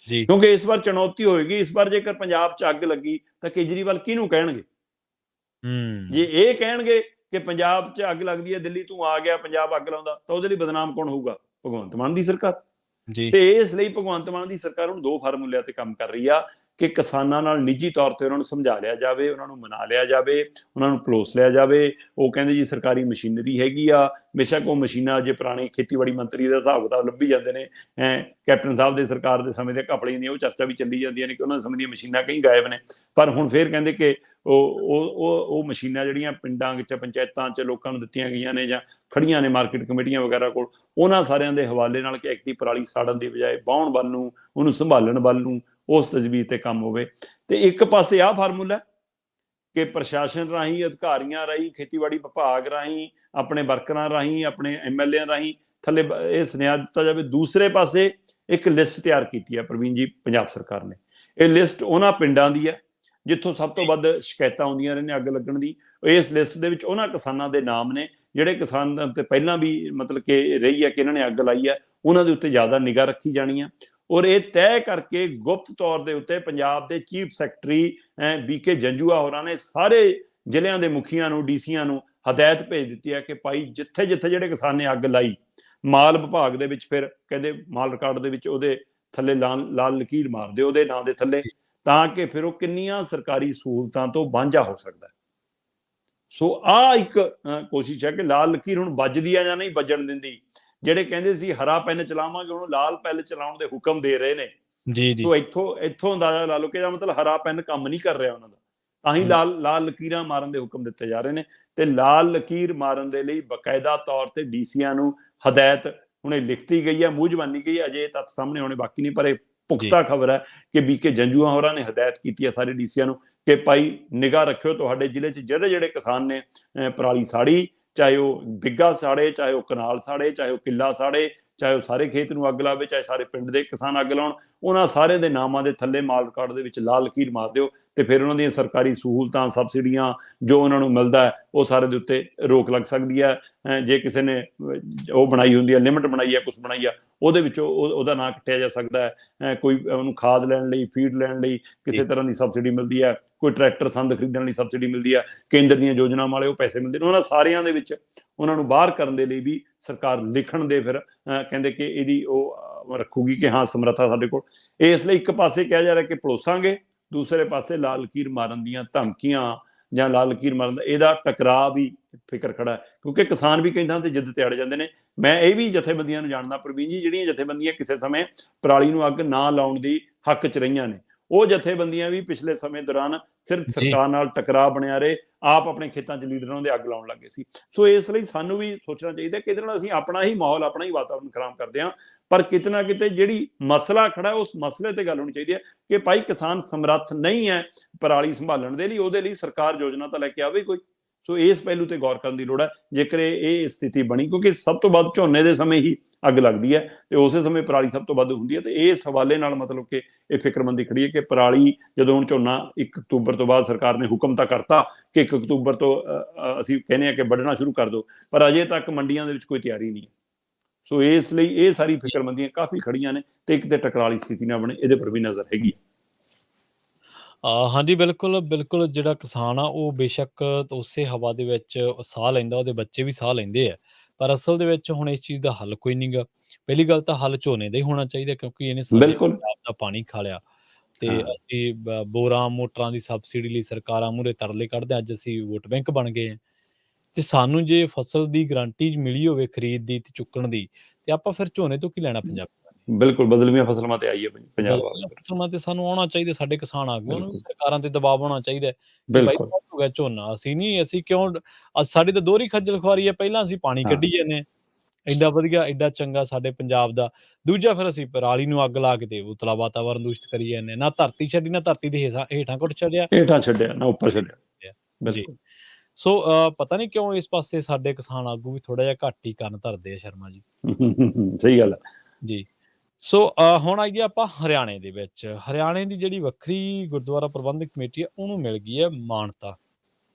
ਜੀ, ਕਿਉਂਕਿ ਇਸ ਵਾਰ ਚੁਣੌਤੀ ਹੋਏਗੀ। ਇਸ ਵਾਰ ਜੇਕਰ ਪੰਜਾਬ 'ਚ ਅੱਗ ਲੱਗੀ ਤਾਂ ਕੇਜਰੀਵਾਲ ਕਿਹਨੂੰ ਕਹਿਣਗੇ? ਜੇ ਇਹ ਕਹਿਣਗੇ ਕਿ ਪੰਜਾਬ 'ਚ ਅੱਗ ਲੱਗਦੀ ਹੈ, ਦਿੱਲੀ ਤੂੰ ਆ ਗਿਆ, ਪੰਜਾਬ ਅੱਗ ਲਾਉਂਦਾ, ਤਾਂ ਉਹਦੇ ਲਈ ਬਦਨਾਮ ਕੌਣ ਹੋਊਗਾ? ਭਗਵੰਤ ਮਾਨ ਦੀ ਸਰਕਾਰ। ਤੇ ਇਸ ਲਈ ਭਗਵੰਤ ਮਾਨ ਦੀ ਸਰਕਾਰ ਹੁਣ 2 ਫਾਰਮੂਲਿਆਂ ਤੇ ਕੰਮ ਕਰ ਰਹੀ ਆ ਕਿ ਕਿਸਾਨਾਂ ਨਾਲ ਨਿੱਜੀ ਤੌਰ ਤੇ ਉਹਨਾਂ ਨੂੰ ਸਮਝਾ ਲਿਆ ਜਾਵੇ, ਉਹਨਾਂ ਨੂੰ ਮਨਾ ਲਿਆ ਜਾਵੇ, ਉਹਨਾਂ ਨੂੰ ਪਲੋਸ ਲਿਆ ਜਾਵੇ। ਉਹ ਕਹਿੰਦੇ ਜੀ ਸਰਕਾਰੀ ਮਸ਼ੀਨਰੀ ਹੈਗੀ ਆ, ਬੇਸ਼ੱਕ ਉਹ ਮਸ਼ੀਨਾਂ ਜੇ ਪੁਰਾਣੇ ਖੇਤੀਬਾੜੀ ਮੰਤਰੀ ਦਾ ਹਿਸਾਬ ਕਿਤਾਬ ਲੱਭੀ ਜਾਂਦੇ ਨੇ, ਕੈਪਟਨ ਸਾਹਿਬ ਦੇ ਸਰਕਾਰ ਦੇ ਸਮੇਂ ਦੇ ਘਪਲੇ ਦੀਆਂ ਉਹ ਚਰਚਾ ਵੀ ਚੱਲੀ ਜਾਂਦੀਆਂ ਨੇ ਕਿ ਉਹਨਾਂ ਸਮੇਂ ਦੀਆਂ ਮਸ਼ੀਨਾਂ ਕਈ ਗਾਇਬ ਨੇ, ਪਰ ਹੁਣ ਫੇਰ ਕਹਿੰਦੇ ਕਿ ਉਹ ਮਸ਼ੀਨਾਂ ਜਿਹੜੀਆਂ ਪਿੰਡਾਂ ਵਿੱਚ, ਪੰਚਾਇਤਾਂ 'ਚ ਲੋਕਾਂ ਨੂੰ ਦਿੱਤੀਆਂ ਗਈਆਂ ਨੇ ਜਾਂ ਖੜੀਆਂ ਨੇ ਮਾਰਕੀਟ ਕਮੇਟੀਆਂ ਵਗੈਰਾ ਕੋਲ, ਉਹਨਾਂ ਸਾਰਿਆਂ ਦੇ ਹਵਾਲੇ ਨਾਲ ਕਿ ਐਕਟੀ ਪਰਾਲੀ ਸਾੜਨ ਦੀ ਬਜਾਏ ਵਾਹੁਣ ਵੱਲ ਨੂੰ, ਉਹਨੂੰ ਸੰਭਾਲਣ ਵੱਲ ਨੂੰ ਉਸ ਤਜਵੀਜ਼ ਤੇ ਕੰਮ ਹੋਵੇ। ਤੇ ਇੱਕ ਪਾਸੇ ਆਹ ਫਾਰਮੂਲਾ ਕਿ ਪ੍ਰਸ਼ਾਸਨ ਰਾਹੀਂ, ਅਧਿਕਾਰੀਆਂ ਰਾਹੀਂ, ਖੇਤੀਬਾੜੀ ਵਿਭਾਗ ਰਾਹੀਂ, ਆਪਣੇ ਵਰਕਰਾਂ ਰਾਹੀਂ, ਆਪਣੇ MLA ਰਾਹੀਂ ਥੱਲੇ ਇਹ ਸੁਨੇਹਾ ਦਿੱਤਾ ਜਾਵੇ। ਦੂਸਰੇ ਪਾਸੇ ਇੱਕ ਲਿਸਟ ਤਿਆਰ ਕੀਤੀ ਹੈ ਪ੍ਰਵੀਨ ਜੀ ਪੰਜਾਬ ਸਰਕਾਰ ਨੇ। ਇਹ ਲਿਸਟ ਉਹਨਾਂ ਪਿੰਡਾਂ ਦੀ ਹੈ ਜਿੱਥੋਂ ਸਭ ਤੋਂ ਵੱਧ ਸ਼ਿਕਾਇਤਾਂ ਆਉਂਦੀਆਂ ਨੇ ਅੱਗ ਲੱਗਣ ਦੀ। ਇਸ ਲਿਸਟ ਦੇ ਵਿੱਚ ਉਹਨਾਂ ਕਿਸਾਨਾਂ ਦੇ ਨਾਮ ਨੇ ਜਿਹੜੇ ਕਿਸਾਨ ਤੇ ਪਹਿਲਾਂ ਵੀ ਮਤਲਬ ਕਿ ਰਹੀ ਹੈ ਕਿ ਇਹਨਾਂ ਨੇ ਅੱਗ ਲਾਈ ਹੈ, ਉਹਨਾਂ ਦੇ ਉੱਤੇ ਜ਼ਿਆਦਾ ਨਿਗਾਹ ਰੱਖੀ ਜਾਣੀ ਆ। ਔਰ ਇਹ ਤੈਅ ਕਰਕੇ ਗੁਪਤ ਤੌਰ ਦੇ ਉੱਤੇ ਪੰਜਾਬ ਦੇ ਚੀਫ ਸੈਕਟਰੀ BK ਜੰਜੂਆ ਹੋਰਾਂ ਨੇ ਸਾਰੇ ਜ਼ਿਲ੍ਹਿਆਂ ਦੇ ਮੁਖੀਆਂ ਨੂੰ, DCਆਂ ਨੂੰ ਹਦਾਇਤ ਭੇਜ ਦਿੱਤੀ ਹੈ ਕਿ ਭਾਈ ਜਿੱਥੇ ਜਿੱਥੇ ਜਿਹੜੇ ਕਿਸਾਨ ਨੇ ਅੱਗ ਲਾਈ, ਮਾਲ ਵਿਭਾਗ ਦੇ ਵਿੱਚ ਫਿਰ ਕਹਿੰਦੇ ਮਾਲ ਰਿਕਾਰਡ ਦੇ ਵਿੱਚ ਉਹਦੇ ਥੱਲੇ ਲਾਲ ਲਕੀਰ ਮਾਰ ਦਿਓ ਉਹਦੇ ਨਾਂ ਦੇ ਥੱਲੇ, ਤਾਂ ਕਿ ਫਿਰ ਉਹ ਕਿੰਨੀਆਂ ਸਰਕਾਰੀ ਸਹੂਲਤਾਂ ਤੋਂ ਵਾਂਝਾ ਹੋ ਸਕਦਾ। ਸੋ ਆਹ ਇੱਕ ਕੋਸ਼ਿਸ਼ ਹੈ ਕਿ ਲਾਲ ਲਕੀਰ ਹੁਣ ਵੱਜਦੀ ਆ ਜਾਂ ਨਹੀਂ ਵੱਜਣ ਦਿੰਦੀ। ਜਿਹੜੇ ਕਹਿੰਦੇ ਸੀ ਹਰਾ ਪੈਨ ਚਲਾਵਾਂਗੇ, ਹੁਣ ਲਾਲ ਪੈਨ ਚਲਾਉਣ ਦੇ ਹੁਕਮ ਦੇ ਰਹੇ ਨੇ। ਜੀ ਜੀ ਸੋ ਇੱਥੋਂ ਅੰਦਾਜ਼ਾ ਲਾ ਲਓ ਕਿ ਇਹਦਾ ਮਤਲਬ ਹਰਾ ਪੈਨ ਕੰਮ ਨਹੀਂ ਕਰ ਰਿਹਾ ਉਹਨਾਂ ਦਾ, ਤਾਂ ਹੀ ਲਾਲ ਲਕੀਰਾਂ ਮਾਰਨ ਦੇ ਹੁਕਮ ਦਿੱਤੇ ਜਾ ਰਹੇ ਨੇ। ਤੇ ਲਾਲ ਲਕੀਰ ਮਾਰਨ ਦੇ ਲਈ ਬਕਾਇਦਾ ਤੌਰ ਤੇ ਡੀਸੀਆਂ ਨੂੰ ਹਦਾਇਤ ਹੁਣੇ ਲਿਖਤੀ ਗਈ ਹੈ, ਮੂੰਹ ਜ਼ਬਾਨੀ ਗਈ ਹੈ, ਅਜੇ ਤੱਕ ਸਾਹਮਣੇ ਆਉਣੇ ਬਾਕੀ ਨਹੀਂ, ਪਰ ਇਹ ਪੁਖਤਾ ਖਬਰ ਹੈ ਕਿ ਬੀਕੇ ਜੰਜੂਆ ਹੋਰਾਂ ਨੇ ਹਦਾਇਤ ਕੀਤੀ ਹੈ ਸਾਰੇ ਡੀਸੀਆਂ ਨੂੰ ਕਿ ਭਾਈ ਨਿਗਾਹ ਰੱਖਿਓ, ਤੁਹਾਡੇ ਜ਼ਿਲ੍ਹੇ 'ਚ ਜਿਹੜੇ ਜਿਹੜੇ ਕਿਸਾਨ ਨੇ ਪਰਾਲੀ ਸਾੜੀ, ਚਾਹੇ ਉਹ ਬਿੱਗਾ ਸਾੜੇ, ਚਾਹੇ ਉਹ ਕਨਾਲ ਸਾੜੇ, ਚਾਹੇ ਉਹ ਕਿੱਲਾ ਸਾੜੇ, ਚਾਹੇ ਉਹ ਸਾਰੇ ਖੇਤ ਨੂੰ ਅੱਗ ਲਾਵੇ, ਚਾਹੇ ਸਾਰੇ ਪਿੰਡ ਦੇ ਕਿਸਾਨ ਅੱਗ ਲਾਉਣ, ਉਹਨਾਂ ਸਾਰਿਆਂ ਦੇ ਨਾਮਾਂ ਦੇ ਥੱਲੇ ਮਾਲ ਰਿਕਾਰਡ ਦੇ ਵਿੱਚ ਲਾਲ ਲਕੀਰ ਮਾਰ ਦਿਓ ਤੇ ਫਿਰ ਉਹਨਾਂ ਦੀਆਂ ਸਰਕਾਰੀ ਸਹੂਲਤਾਂ, ਸਬਸਿਡੀਆਂ ਜੋ ਉਹਨਾਂ ਨੂੰ ਮਿਲਦਾ ਹੈ ਉਹ ਸਾਰੇ ਦੇ ਉੱਤੇ ਰੋਕ ਲੱਗ ਸਕਦੀ ਹੈ। ਜੇ ਕਿਸੇ ਨੇ ਉਹ ਬਣਾਈ ਹੁੰਦੀ ਹੈ, ਲਿਮਟ ਬਣਾਈ ਹੈ, ਕੁਛ ਬਣਾਈ ਆ, ਉਹਦੇ ਵਿੱਚੋਂ ਉਹਦਾ ਨਾਂ ਕੱਟਿਆ ਜਾ ਸਕਦਾ ਹੈ। ਕੋਈ ਉਹਨੂੰ ਖਾਦ ਲੈਣ ਲਈ, ਫੀਡ ਲੈਣ ਲਈ ਕਿਸੇ ਤਰ੍ਹਾਂ ਦੀ ਸਬਸਿਡੀ ਮਿਲਦੀ ਹੈ, ਕੋਈ ਟਰੈਕਟਰ ਸੰਦ ਖਰੀਦਣ ਲਈ ਸਬਸਿਡੀ ਮਿਲਦੀ ਹੈ, ਕੇਂਦਰ ਦੀਆਂ ਯੋਜਨਾਵਾਂ ਵਾਲੇ ਉਹ ਪੈਸੇ ਮਿਲਦੇ ਨੇ, ਉਹਨਾਂ ਸਾਰਿਆਂ ਦੇ ਵਿੱਚ ਉਹਨਾਂ ਨੂੰ ਬਾਹਰ ਕਰਨ ਦੇ ਲਈ ਵੀ ਸਰਕਾਰ ਲਿਖਣ ਦੇ ਫਿਰ ਕਹਿੰਦੇ ਕਿ ਇਹਦੀ ਉਹ ਰੱਖੂਗੀ ਕਿ ਹਾਂ ਸਮਰੱਥਾ ਸਾਡੇ ਕੋਲ। ਇਸ ਲਈ ਇੱਕ ਪਾਸੇ ਕਿਹਾ ਜਾ ਰਿਹਾ ਕਿ ਪਲੋਸਾਂਗੇ, ਦੂਸਰੇ ਪਾਸੇ ਲਾਲ ਲਕੀਰ ਮਾਰਨ ਦੀਆਂ ਧਮਕੀਆਂ ਜਾਂ ਲਾਲ ਲਕੀਰ ਮਾਰਨ ਦਾ ਇਹਦਾ ਟਕਰਾਅ ਵੀ ਫਿਕਰ ਖੜਾ ਹੈ, ਕਿਉਂਕਿ ਕਿਸਾਨ ਵੀ ਕਹਿੰਦਾ ਤੇ ਜਿੱਦ ਤੇ ਅੜ ਜਾਂਦੇ ਨੇ। ਮੈਂ ਇਹ ਵੀ ਜਥੇਬੰਦੀਆਂ ਨੂੰ ਜਾਣਦਾ ਪ੍ਰਵੀਨ ਜੀ, ਜਿਹੜੀਆਂ ਜਥੇਬੰਦੀਆਂ ਕਿਸੇ ਸਮੇਂ ਪਰਾਲੀ ਨੂੰ ਅੱਗ ਨਾ ਲਾਉਣ ਦੀ ਹੱਕ 'ਚ ਰਹੀਆਂ ਨੇ, ਉਹ ਜਥੇਬੰਦੀਆਂ ਵੀ ਪਿਛਲੇ ਸਮੇਂ ਦੌਰਾਨ ਸਿਰਫ ਸਰਕਾਰ ਨਾਲ ਟਕਰਾਅ ਬਣਿਆ ਰਹੇ, ਆਪ ਆਪਣੇ ਖੇਤਾਂ 'ਚ ਲੀਡਰਾਂ ਦੇ ਅੱਗ ਲਾਉਣ ਲੱਗੇ ਸੀ। ਸੋ ਇਸ ਲਈ ਸਾਨੂੰ ਵੀ ਸੋਚਣਾ ਚਾਹੀਦਾ ਕਿ ਇਹਦੇ ਨਾਲ ਅਸੀਂ ਆਪਣਾ ਹੀ ਮਾਹੌਲ, ਆਪਣਾ ਹੀ ਵਾਤਾਵਰਨ ਖਰਾਬ ਕਰਦੇ ਹਾਂ। ਪਰ ਕਿਤੇ ਨਾ ਕਿਤੇ ਜਿਹੜੀ ਮਸਲਾ ਖੜਾ ਉਸ ਮਸਲੇ ਤੇ ਗੱਲ ਹੋਣੀ ਚਾਹੀਦੀ ਹੈ ਕਿ ਭਾਈ ਕਿਸਾਨ ਸਮਰੱਥ ਨਹੀਂ ਹੈ ਪਰਾਲੀ ਸੰਭਾਲਣ ਦੇ ਲਈ, ਉਹਦੇ ਲਈ ਸਰਕਾਰ ਯੋਜਨਾ ਤਾਂ ਲੈ ਕੇ ਆਵੇ ਕੋਈ। ਸੋ ਇਸ ਪਹਿਲੂ ਤੇ ਗੌਰ ਕਰਨ ਦੀ ਲੋੜ ਹੈ ਜੇਕਰ ਇਹ ਸਥਿਤੀ ਬਣੀ, ਕਿਉਂਕਿ ਸਭ ਤੋਂ ਵੱਧ ਝੋਨੇ ਦੇ ਸਮੇਂ ਹੀ ਅੱਗ ਲੱਗਦੀ ਹੈ ਤੇ ਉਸੇ ਸਮੇਂ ਪਰਾਲੀ ਸਭ ਤੋਂ ਵੱਧ ਹੁੰਦੀ ਹੈ। ਤੇ ਇਸ ਹਵਾਲੇ ਨਾਲ ਮਤਲਬ ਕਿ ਇਹ ਫਿਕਰਮੰਦੀ ਖੜੀ ਹੈ ਕਿ ਪਰਾਲੀ ਜਦੋਂ ਹੁਣ ਝੋਨਾ 1 ਅਕਤੂਬਰ ਤੋਂ ਬਾਅਦ ਸਰਕਾਰ ਨੇ ਹੁਕਮ ਤਾਂ ਕਰਤਾ ਕਿ 1 ਅਕਤੂਬਰ ਤੋਂ ਅਸੀਂ ਕਹਿੰਦੇ ਹਾਂ ਕਿ ਵੱਢਣਾ ਸ਼ੁਰੂ ਕਰ ਦਿਓ, ਪਰ ਅਜੇ ਤੱਕ ਮੰਡੀਆਂ ਦੇ ਵਿੱਚ ਕੋਈ ਤਿਆਰੀ ਨਹੀਂ ਹੈ। ਸੋ ਇਸ ਲਈ ਇਹ ਸਾਰੀ ਫਿਕਰਮੰਦੀਆਂ ਕਾਫੀ ਖੜੀਆਂ ਨੇ ਤੇ ਇੱਕ ਤੇ ਟਕਰਾਅ ਵਾਲੀ ਸਥਿਤੀ ਨਾ ਬਣੇ, ਇਹਦੇ ਪਰ ਵੀ ਨਜ਼ਰ ਹੈਗੀ। ਹਾਂਜੀ ਬਿਲਕੁਲ ਬਿਲਕੁਲ, ਜਿਹੜਾ ਕਿਸਾਨ ਆ ਉਹ ਬੇਸ਼ੱਕ ਉਸੇ ਹਵਾ ਦੇ ਵਿੱਚ ਸਾਹ ਲੈਂਦਾ, ਉਹਦੇ ਬੱਚੇ ਵੀ ਸਾਹ ਲੈਂਦੇ ਆ, ਪਰ ਅਸਲ ਦੇ ਵਿੱਚ ਹੁਣ ਇਸ ਚੀਜ਼ ਦਾ ਹੱਲ ਕੋਈ ਨਹੀਂ ਗਾ। ਪਹਿਲੀ ਗੱਲ ਤਾਂ ਹੱਲ ਝੋਨੇ ਦਾ ਹੀ ਹੋਣਾ ਚਾਹੀਦਾ, ਕਿਉਂਕਿ ਇਹਨੇ ਸਾਡੇ ਬਿਲਕੁਲ ਪੰਜਾਬ ਦਾ ਪਾਣੀ ਖਾ ਲਿਆ ਤੇ ਹਾਂ ਅਸੀਂ ਬੋਰਾਂ ਮੋਟਰਾਂ ਦੀ ਸਬਸਿਡੀ ਲਈ ਸਰਕਾਰਾਂ ਮੂਹਰੇ ਤਰਲੇ ਕੱਢਦੇ, ਅੱਜ ਅਸੀਂ ਵੋਟ ਬੈਂਕ ਬਣ ਗਏ ਹਾਂ। ਤੇ ਸਾਨੂੰ ਜੇ ਫਸਲ ਦੀ ਗਰੰਟੀ ਮਿਲੀ ਹੋਵੇ ਖਰੀਦ ਦੀ ਤੇ ਚੁੱਕਣ ਦੀ, ਤੇ ਆਪਾਂ ਫਿਰ ਝੋਨੇ ਤੋਂ ਕੀ ਲੈਣਾ ਪੰਜਾਬੀਆਂ ਨੇ। ਬਿਲਕੁਲ ਬਦਲਵੀਆਂ ਫਸਲਾਂ ਤੇ ਆਈ ਹੈ ਪੰਜਾਬ ਵਾਲੇ। ਬਦਲੀਆਂ ਫਸਲਾਂ ਤੇ ਸਾਨੂੰ ਆਉਣਾ ਚਾਹੀਦਾ, ਸਾਡੇ ਕਿਸਾਨ ਆਗੂਆਂ ਨੂੰ ਵੀ ਬਿਲਕੁਲ ਸਰਕਾਰਾਂ ਤੇ ਦਬਾਅ ਪਾਉਣਾ ਚਾਹੀਦਾ ਕਿ ਭਾਈ ਬਿਲਕੁਲ ਬਹੁਤ ਹੋ ਗਿਆ ਝੋਨਾ, ਅਸੀਂ ਕਿਉਂ ਸਾਡੀ ਤਾਂ ਦੋਹਰੀ ਖੱਜਲ ਖੁਆਰੀ ਹੈ, ਪਹਿਲਾਂ ਅਸੀਂ ਪਾਣੀ ਹਾਂ ਕੱਢੀ ਜਾਂਦੇ, ਐਡਾ ਵਧੀਆ ਐਡਾ ਚੰਗਾ ਸਾਡੇ ਪੰਜਾਬ ਦਾ, ਦੂਜਾ ਫਿਰ ਅਸੀਂ ਪਰਾਲੀ ਨੂੰ ਅੱਗ ਲਾ ਕੇ ਤੇ ਉਤਲਾ ਵਾਤਾਵਰਨ ਦੂਸ਼ਿਤ ਕਰੀ ਜਾਂਦੇ, ਨਾ ਧਰਤੀ ਛੱਡੀ, ਨਾ ਧਰਤੀ ਦੇ ਹੇਠਾਂ ਘੁੱਟ ਛੱਡਿਆ। ਹੇਠਾਂ ਛੱਡਿਆ ਨਾ ਉੱਪਰ ਛੱਡਿਆ। ਜੀ, ਬਿਲਕੁਲ ਸੋ ਪਤਾ ਨਹੀਂ ਕਿਉਂ ਇਸ ਪਾਸੇ ਸਾਡੇ ਕਿਸਾਨ ਆਗੂ ਵੀ ਥੋੜਾ ਜਿਹਾ ਘੱਟ ਹੀ ਕੰਨ ਧਰਦੇ ਆ ਸ਼ਰਮਾ ਜੀ। ਸਹੀ ਗੱਲ ਹੈ। ਜੀ, ਸੋ ਹੁਣ ਆਈਏ ਆਪਾਂ ਹਰਿਆਣੇ ਦੇ ਵਿੱਚ। ਹਰਿਆਣੇ ਦੀ ਜਿਹੜੀ ਵੱਖਰੀ ਗੁਰਦੁਆਰਾ ਪ੍ਰਬੰਧਕ ਕਮੇਟੀ ਹੈ, ਉਹਨੂੰ ਮਿਲ ਗਈ ਹੈ ਮਾਨਤਾ,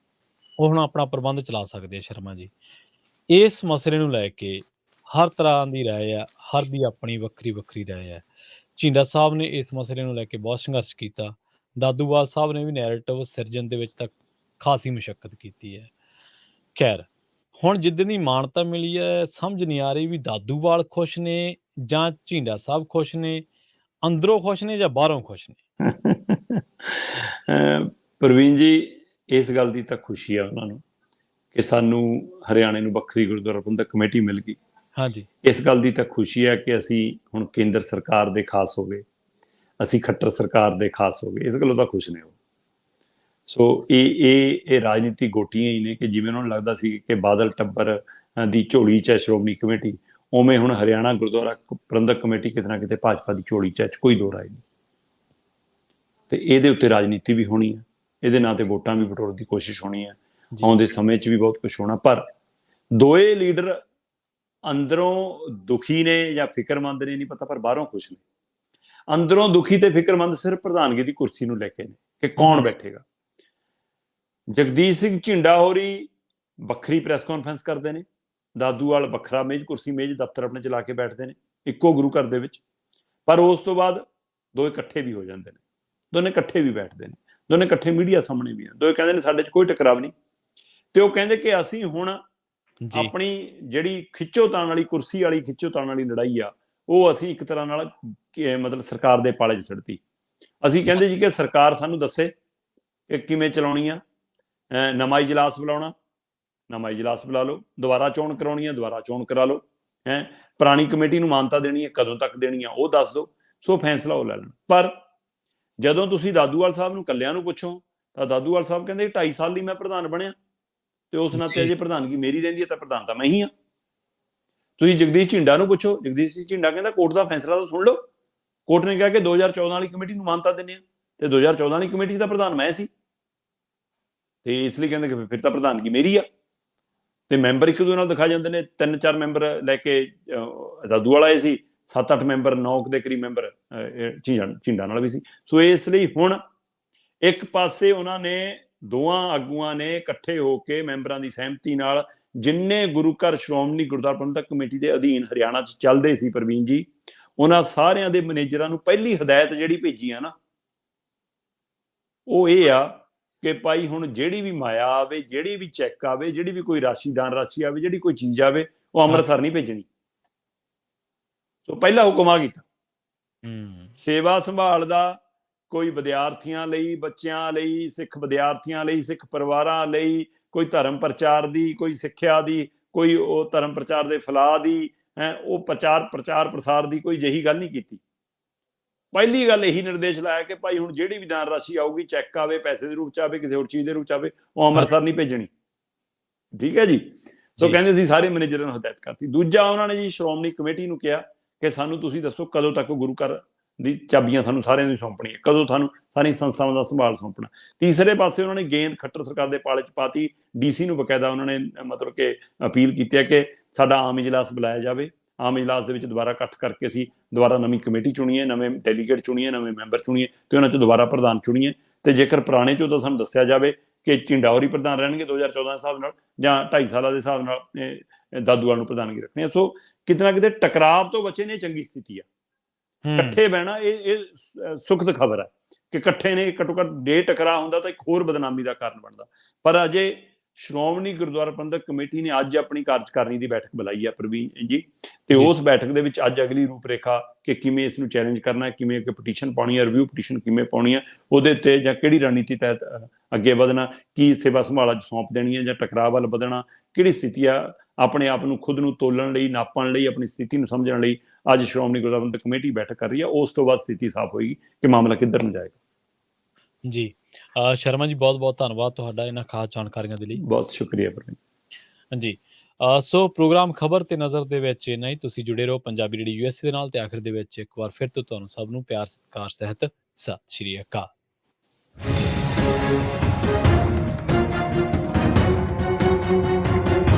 ਉਹ ਹੁਣ ਆਪਣਾ ਪ੍ਰਬੰਧ ਚਲਾ ਸਕਦੇ ਆ ਸ਼ਰਮਾ ਜੀ। ਇਸ ਮਸਲੇ ਨੂੰ ਲੈ ਕੇ ਹਰ ਤਰ੍ਹਾਂ ਦੀ ਰਾਏ ਆ, ਹਰ ਦੀ ਆਪਣੀ ਵੱਖਰੀ ਵੱਖਰੀ ਰਾਏ ਹੈ। ਝੀਂਡਾ ਸਾਹਿਬ ਨੇ ਇਸ ਮਸਲੇ ਨੂੰ ਲੈ ਕੇ ਬਹੁਤ ਸੰਘਰਸ਼ ਕੀਤਾ, ਦਾਦੂਵਾਲ ਸਾਹਿਬ ਨੇ ਵੀ ਨੈਰੇਟਿਵ ਸਿਰਜਣ ਦੇ ਵਿੱਚ ਤਾਂ ਖਾਸੀ ਮੁਸ਼ੱਕਤ ਕੀਤੀ ਹੈ। ਖੈਰ, ਹੁਣ ਜਿੱਦਣ ਦੀ ਮਾਨਤਾ ਮਿਲੀ ਹੈ, ਸਮਝ ਨਹੀਂ ਆ ਰਹੀ ਵੀ ਦਾਦੂਵਾਲ ਖੁਸ਼ ਨੇ ਜਾਂ ਝੀਂਡਾ ਸਾਹਿਬ ਖੁਸ਼ ਨੇ, ਅੰਦਰੋਂ ਖੁਸ਼ ਨੇ ਜਾਂ ਬਾਹਰੋਂ ਖੁਸ਼ ਨੇ। ਪ੍ਰਵੀਨ ਜੀ, ਇਸ ਗੱਲ ਦੀ ਤਾਂ ਖੁਸ਼ੀ ਆ ਉਹਨਾਂ ਨੂੰ ਕਿ ਸਾਨੂੰ ਹਰਿਆਣੇ ਨੂੰ ਵੱਖਰੀ ਗੁਰਦੁਆਰਾ ਪ੍ਰਬੰਧਕ ਕਮੇਟੀ ਮਿਲ ਗਈ। ਹਾਂਜੀ, ਇਸ ਗੱਲ ਦੀ ਤਾਂ ਖੁਸ਼ੀ ਹੈ ਕਿ ਅਸੀਂ ਹੁਣ ਕੇਂਦਰ ਸਰਕਾਰ ਦੇ ਖਾਸ ਹੋ ਗਏ, ਅਸੀਂ ਖੱਟਰ ਸਰਕਾਰ ਦੇ ਖਾਸ ਹੋ ਗਏ, ਇਸ ਗੱਲੋਂ ਤਾਂ ਖੁਸ਼ ਨੇ ਉਹ। ਸੋ ਇਹ ਰਾਜਨੀਤੀ ਗੋਟੀਆਂ ਹੀ ਨੇ ਕਿ ਜਿਵੇਂ ਉਹਨਾਂ ਨੂੰ ਲੱਗਦਾ ਸੀ ਕਿ ਬਾਦਲ ਟੱਬਰ ਦੀ ਝੋਲੀ 'ਚ ਹੈ ਸ਼੍ਰੋਮਣੀ ਕਮੇਟੀ, ਉਵੇਂ ਹੁਣ ਹਰਿਆਣਾ ਗੁਰਦੁਆਰਾ ਪ੍ਰਬੰਧਕ ਕਮੇਟੀ ਕਿਤੇ ਨਾ ਕਿਤੇ ਭਾਜਪਾ ਦੀ ਝੋਲੀ 'ਚ ਹੈ, ਕੋਈ ਦੋ ਰਾਏ ਨਹੀਂ। ਤੇ ਇਹਦੇ ਉੱਤੇ ਰਾਜਨੀਤੀ ਵੀ ਹੋਣੀ ਹੈ, ਇਹਦੇ ਨਾਂ ਤੇ ਵੋਟਾਂ ਵੀ ਬਟੋਰਨ ਦੀ ਕੋਸ਼ਿਸ਼ ਹੋਣੀ ਹੈ, ਆਉਂਦੇ ਸਮੇਂ 'ਚ ਵੀ ਬਹੁਤ ਕੁਝ ਹੋਣਾ। ਪਰ ਦੋਏ ਲੀਡਰ ਅੰਦਰੋਂ ਦੁਖੀ ਨੇ ਜਾਂ ਫਿਕਰਮੰਦ ਨੇ ਨਹੀਂ ਪਤਾ, ਪਰ ਬਾਹਰੋਂ ਖੁਸ਼ ਨੇ। ਅੰਦਰੋਂ ਦੁਖੀ ਤੇ ਫਿਕਰਮੰਦ ਸਿਰਫ ਪ੍ਰਧਾਨਗੀ ਦੀ ਕੁਰਸੀ ਨੂੰ ਲੈ ਕੇ ਨੇ ਕਿ ਕੌਣ ਬੈਠੇਗਾ। ਜਗਦੀਸ਼ ਸਿੰਘ ਝਿੰਡਾ ਹੋਰੀ ਵੱਖਰੀ ਪ੍ਰੈਸ ਕਾਨਫਰੰਸ ਕਰਦੇ ਨੇ, ਦਾਦੂਵਾਲ ਵੱਖਰਾ ਕੁਰਸੀ ਮੇਜ਼ ਦਫ਼ਤਰ ਆਪਣੇ ਚਲਾ ਕੇ ਬੈਠਦੇ ਨੇ ਇੱਕੋ ਗੁਰੂ ਘਰ ਦੇ ਵਿੱਚ, ਪਰ ਉਸ ਤੋਂ ਬਾਅਦ ਦੋਏ ਇਕੱਠੇ ਵੀ ਹੋ ਜਾਂਦੇ ਨੇ, ਦੋਨੇ ਇਕੱਠੇ ਵੀ ਬੈਠਦੇ ਨੇ, ਦੋਨੇ ਇਕੱਠੇ ਮੀਡੀਆ ਸਾਹਮਣੇ ਵੀ ਆ, ਦੋਏ ਕਹਿੰਦੇ ਨੇ ਸਾਡੇ 'ਚ ਕੋਈ ਟਕਰਾਵ ਨਹੀਂ। ਤੇ ਉਹ ਕਹਿੰਦੇ ਕਿ ਅਸੀਂ ਹੁਣ ਆਪਣੀ ਜਿਹੜੀ ਖਿੱਚੋਤਾਣ ਵਾਲੀ ਕੁਰਸੀ ਵਾਲੀ ਖਿੱਚੋਤਾਣ ਵਾਲੀ ਲੜਾਈ ਆ, ਉਹ ਅਸੀਂ ਇੱਕ ਤਰ੍ਹਾਂ ਨਾਲ ਮਤਲਬ ਸਰਕਾਰ ਦੇ ਪਾਲੇ 'ਚ ਸਿੱਟਤੀ। ਅਸੀਂ ਕਹਿੰਦੇ ਜੀ ਕਿ ਸਰਕਾਰ ਸਾਨੂੰ ਦੱਸੇ ਕਿ ਕਿਵੇਂ ਚਲਾਉਣੀ ਆ, ਨਵਾਂ ਇਜਲਾਸ ਬੁਲਾਉਣਾ, ਨਵਾਂ ਇਜਲਾਸ ਬੁਲਾ ਲਓ, ਦੁਬਾਰਾ ਚੋਣ ਕਰਾਉਣੀ ਆ, ਦੁਬਾਰਾ ਚੋਣ ਕਰਾ ਲਓ, ਪੁਰਾਣੀ ਕਮੇਟੀ ਨੂੰ ਮਾਨਤਾ ਦੇਣੀ ਹੈ, ਕਦੋਂ ਤੱਕ ਦੇਣੀ ਆ ਉਹ ਦੱਸ ਦਿਓ। ਸੋ ਫੈਸਲਾ ਉਹ ਲੈ ਲੈਣ। ਪਰ ਜਦੋਂ ਤੁਸੀਂ ਦਾਦੂਵਾਲ ਸਾਹਿਬ ਨੂੰ ਇਕੱਲਿਆਂ ਨੂੰ ਪੁੱਛੋ ਤਾਂ ਦਾਦੂਵਾਲ ਸਾਹਿਬ ਕਹਿੰਦੇ 2.5 ਸਾਲ ਲਈ ਮੈਂ ਪ੍ਰਧਾਨ ਬਣਿਆ ਤੇ ਉਸ ਨਾਤੇ ਜੀ ਅਜੇ ਪ੍ਰਧਾਨਗੀ ਮੇਰੀ ਰਹਿੰਦੀ ਹੈ ਤਾਂ ਪ੍ਰਧਾਨ ਤਾਂ ਮੈਂ ਹੀ ਹਾਂ। ਤੁਸੀਂ ਜਗਦੀਸ਼ ਝਿੰਡਾ ਨੂੰ ਪੁੱਛੋ, ਜਗਦੀਸ਼ ਸਿੰਘ ਝਿੰਡਾ ਕਹਿੰਦਾ ਕੋਰਟ ਦਾ ਫੈਸਲਾ ਤਾਂ ਸੁਣ ਲਓ, ਕੋਰਟ ਨੇ ਕਿਹਾ ਕਿ 2014 ਵਾਲੀ ਕਮੇਟੀ ਨੂੰ ਮਾਨਤਾ ਦਿੰਦੇ ਆ ਤੇ 2014 ਵਾਲੀ ਕਮੇਟੀ ਦਾ ਪ੍ਰਧਾਨ ਮੈਂ ਸੀ ਤੇ ਇਸ ਲਈ ਕਹਿੰਦੇ ਕਿ ਫਿਰ ਤਾਂ ਪ੍ਰਧਾਨਗੀ ਮੇਰੀ ਆ। ਤੇ ਮੈਂਬਰ ਇੱਕ ਦੂਜੇ ਨਾਲ ਦਿਖਾ ਜਾਂਦੇ ਨੇ, 3-4 ਮੈਂਬਰ ਲੈ ਕੇ ਦਾਦੂਵਾਲ ਆਏ ਸੀ, 7-8 ਮੈਂਬਰ 9 ਦੇ ਕਰੀਬ ਮੈਂਬਰ ਝਿੰਡਾ ਨਾਲ ਵੀ ਸੀ। ਸੋ ਇਸ ਲਈ ਹੁਣ ਇੱਕ ਪਾਸੇ ਉਹਨਾਂ ਨੇ ਦੋਵਾਂ ਆਗੂਆਂ ਨੇ ਇਕੱਠੇ ਹੋ ਕੇ ਮੈਂਬਰਾਂ ਦੀ ਸਹਿਮਤੀ ਨਾਲ ਜਿੰਨੇ ਗੁਰੂ ਘਰ ਸ਼੍ਰੋਮਣੀ ਗੁਰਦੁਆਰਾ ਪ੍ਰਬੰਧਕ ਕਮੇਟੀ ਦੇ ਅਧੀਨ ਹਰਿਆਣਾ 'ਚ ਚੱਲਦੇ ਸੀ ਪ੍ਰਵੀਨ ਜੀ, ਉਹਨਾਂ ਸਾਰਿਆਂ ਦੇ ਮੈਨੇਜਰਾਂ ਨੂੰ ਪਹਿਲੀ ਹਦਾਇਤ ਜਿਹੜੀ ਭੇਜੀ ਆ ਨਾ ਉਹ ਇਹ ਆ ਕਿ ਭਾਈ ਹੁਣ ਜਿਹੜੀ ਵੀ ਮਾਇਆ ਆਵੇ, ਜਿਹੜੀ ਵੀ ਚੈੱਕ ਆਵੇ, ਜਿਹੜੀ ਵੀ ਕੋਈ ਰਾਸ਼ੀ ਦਾਨ ਰਾਸ਼ੀ ਆਵੇ, ਜਿਹੜੀ ਕੋਈ ਚੀਜ਼ ਆਵੇ ਉਹ ਅੰਮ੍ਰਿਤਸਰ ਨਹੀਂ ਭੇਜਣੀ। ਸੋ ਪਹਿਲਾ ਹੁਕਮ ਆ ਕੀਤਾ। ਸੇਵਾ ਸੰਭਾਲ ਦਾ ਕੋਈ ਵਿਦਿਆਰਥੀਆਂ ਲਈ, ਬੱਚਿਆਂ ਲਈ, ਸਿੱਖ ਵਿਦਿਆਰਥੀਆਂ ਲਈ, ਸਿੱਖ ਪਰਿਵਾਰਾਂ ਲਈ, ਕੋਈ ਧਰਮ ਪ੍ਰਚਾਰ ਦੀ, ਕੋਈ ਸਿੱਖਿਆ ਦੀ, ਕੋਈ ਉਹ ਧਰਮ ਪ੍ਰਚਾਰ ਦੇ ਫੈਲਾਅ ਦੀ ਉਹ ਪ੍ਰਚਾਰ ਪ੍ਰਸਾਰ ਦੀ ਕੋਈ ਜਿਹੀ ਗੱਲ ਨਹੀਂ ਕੀਤੀ। ਪਹਿਲੀ ਗੱਲ ਇਹੀ ਨਿਰਦੇਸ਼ ਲਾਇਆ ਕਿ ਭਾਈ ਹੁਣ ਜਿਹੜੀ ਵੀ ਦਾਨ ਰਾਸ਼ੀ ਆਊਗੀ, ਚੈੱਕ ਆਵੇ, ਪੈਸੇ ਦੇ ਰੂਪ ਚ ਆਵੇ, ਕਿਸੇ ਹੋਰ ਚੀਜ਼ ਦੇ ਰੂਪ ਚ ਆਵੇ, ਉਹ ਅੰਮ੍ਰਿਤਸਰ ਨਹੀਂ ਭੇਜਣੀ। ਠੀਕ ਹੈ ਜੀ। ਸੋ ਕਹਿੰਦੇ ਸੀ ਸਾਰੇ ਮੈਨੇਜਰਾਂ ਨੂੰ ਹਦਾਇਤ ਕਰਤੀ। ਦੂਜਾ ਉਹਨਾਂ ਨੇ ਜੀ ਸ਼੍ਰੋਮਣੀ ਕਮੇਟੀ ਨੂੰ ਕਿਹਾ ਕਿ ਸਾਨੂੰ ਤੁਸੀਂ ਦੱਸੋ ਕਦੋਂ ਤੱਕ ਗੁਰੂ ਘਰ ਦੀ ਚਾਬੀਆਂ ਸਾਨੂੰ ਸਾਰਿਆਂ ਨੂੰ ਸੌਂਪਣੀਆਂ, ਕਦੋਂ ਸਾਨੂੰ ਸਾਰੀਆਂ ਸੰਸਥਾਵਾਂ ਦਾ ਸੰਭਾਲ ਸੌਂਪਣਾ। ਤੀਸਰੇ ਪਾਸੇ ਉਹਨਾਂ ਨੇ ਗੇਂਦ ਖੱਟਰ ਸਰਕਾਰ ਦੇ ਪਾਲੇ ਚ ਪਾਤੀ। ਡੀਸੀ ਨੂੰ ਬਕਾਇਦਾ ਉਹਨਾਂ ਨੇ ਮਤਲਬ ਕਿ ਅਪੀਲ ਕੀਤੀ ਹੈ ਕਿ ਸਾਡਾ ਆਮ ਇਜਲਾਸ ਬੁਲਾਇਆ ਜਾਵੇ, ਆਮ ਇਜਲਾਸ ਦੇ ਵਿੱਚ ਦੁਬਾਰਾ ਇਕੱਠ ਕਰਕੇ ਅਸੀਂ ਦੁਬਾਰਾ ਨਵੀਂ ਕਮੇਟੀ ਚੁਣੀਏ, ਨਵੇਂ ਡੈਲੀਗੇਟ ਚੁਣੀਏ, ਨਵੇਂ ਮੈਂਬਰ ਚੁਣੀਏ ਤੇ ਉਹਨਾਂ 'ਚ ਦੁਬਾਰਾ ਪ੍ਰਧਾਨ ਚੁਣੀਏ। ਤੇ ਜੇਕਰ ਪੁਰਾਣੇ 'ਚੋਂ ਤਾਂ ਸਾਨੂੰ ਦੱਸਿਆ ਜਾਵੇ ਕਿ ਝਿੰਡਾਵਰੀ ਪ੍ਰਧਾਨ ਰਹਿਣਗੇ 2014 ਦੇ ਹਿਸਾਬ ਨਾਲ ਜਾਂ 2.5 ਸਾਲਾਂ ਦੇ ਹਿਸਾਬ ਨਾਲ ਦਾਦੂਵਾਲ ਨੂੰ ਪ੍ਰਧਾਨਗੀ ਰੱਖਣੀ ਆ। ਸੋ ਕਿਤੇ ਨਾ ਕਿਤੇ ਟਕਰਾਵ ਤੋਂ ਬਚੇ ਨੇ, ਚੰਗੀ ਸਥਿਤੀ ਆ। ਇਕੱਠੇ ਬਹਿਣਾ ਇਹ ਸੁਖਦ ਖਬਰ ਹੈ ਕਿ ਇਕੱਠੇ ਨੇ। ਘੱਟੋ ਘੱਟ ਜੇ ਟਕਰਾਅ ਹੁੰਦਾ ਤਾਂ ਇੱਕ ਹੋਰ ਬਦਨਾਮੀ ਦਾ ਕਾਰਨ ਬਣਦਾ। ਪਰ ਅਜੇ ਸ਼੍ਰੋਮਣੀ ਗੁਰਦੁਆਰਾ ਪ੍ਰਬੰਧਕ ਕਮੇਟੀ ਨੇ ਅੱਜ ਆਪਣੀ ਕਾਰਜਕਾਰਨੀ ਦੀ ਬੈਠਕ ਬੁਲਾਈ ਹੈ ਪ੍ਰਵੀਨ ਜੀ, ਤੇ ਉਸ ਬੈਠਕ ਦੇ ਵਿੱਚ ਅੱਜ ਅਗਲੀ ਰੂਪਰੇਖਾ ਕਿ ਕਿਵੇਂ ਇਸ ਨੂੰ ਚੈਲੰਜ ਕਰਨਾ ਹੈ, ਕਿਵੇਂ ਅੱਗੇ ਪਟੀਸ਼ਨ ਪਾਉਣੀ ਹੈ, ਰਿਵਿਊ ਪਟੀਸ਼ਨ ਕਿਵੇਂ ਪਾਉਣੀ ਹੈ, ਉਹਦੇ ਉੱਤੇ ਜਾਂ ਕਿਹੜੀ ਰਣਨੀਤੀ ਤਹਿਤ ਅੱਗੇ ਵਧਣਾ, ਕੀ ਸੇਵਾ ਸੰਭਾਲ ਅੱਜ ਸੌਂਪ ਦੇਣੀ ਹੈ ਜਾਂ ਟਕਰਾਅ ਵੱਲ ਵਧਣਾ, ਕਿਹੜੀ ਸਥਿਤੀ ਆ, ਆਪਣੇ ਆਪ ਨੂੰ ਖੁਦ ਨੂੰ ਤੋਲਣ ਲਈ, ਨਾਪਣ ਲਈ, ਆਪਣੀ ਸਥਿਤੀ ਨੂੰ ਸਮਝਣ ਲਈ ਅੱਜ ਸ਼੍ਰੋਮਣੀ ਗੁਰਦੁਆਰਾ ਪ੍ਰਬੰਧਕ ਕਮੇਟੀ ਬੈਠਕ ਕਰ ਰਹੀ ਹੈ। ਉਸ ਤੋਂ ਬਾਅਦ ਸਥਿਤੀ ਸਾਫ਼ ਹੋਏਗੀ ਕਿ ਮਾਮਲਾ ਕਿੱਧਰ ਨੂੰ ਜਾਏਗਾ। ਜੀ ਸ਼ਰਮਾ ਜੀ, ਬਹੁਤ ਬਹੁਤ ਧੰਨਵਾਦ ਤੁਹਾਡਾ ਇਹਨਾਂ ਖਾਸ ਜਾਣਕਾਰੀਆਂ ਦੇ ਲਈ। ਬਹੁਤ ਸ਼ੁਕਰੀਆ ਪ੍ਰਵੀਨ। ਹਾਂਜੀ, ਸੋ ਪ੍ਰੋਗਰਾਮ ਖਬਰ ਤੇ ਨਜ਼ਰ ਦੇ ਵਿੱਚ ਇੰਨਾ ਹੀ। ਤੁਸੀਂ ਜੁੜੇ ਰਹੋ ਪੰਜਾਬੀ ਰੇਡੀਓ USA ਦੇ ਨਾਲ ਤੇ ਆਖਿਰ ਦੇ ਵਿੱਚ ਇੱਕ ਵਾਰ ਫਿਰ ਤੋਂ ਤੁਹਾਨੂੰ ਸਭ ਨੂੰ ਪਿਆਰ ਸਤਿਕਾਰ ਸਹਿਤ ਸਤਿ ਸ਼੍ਰੀ ਅਕਾਲ।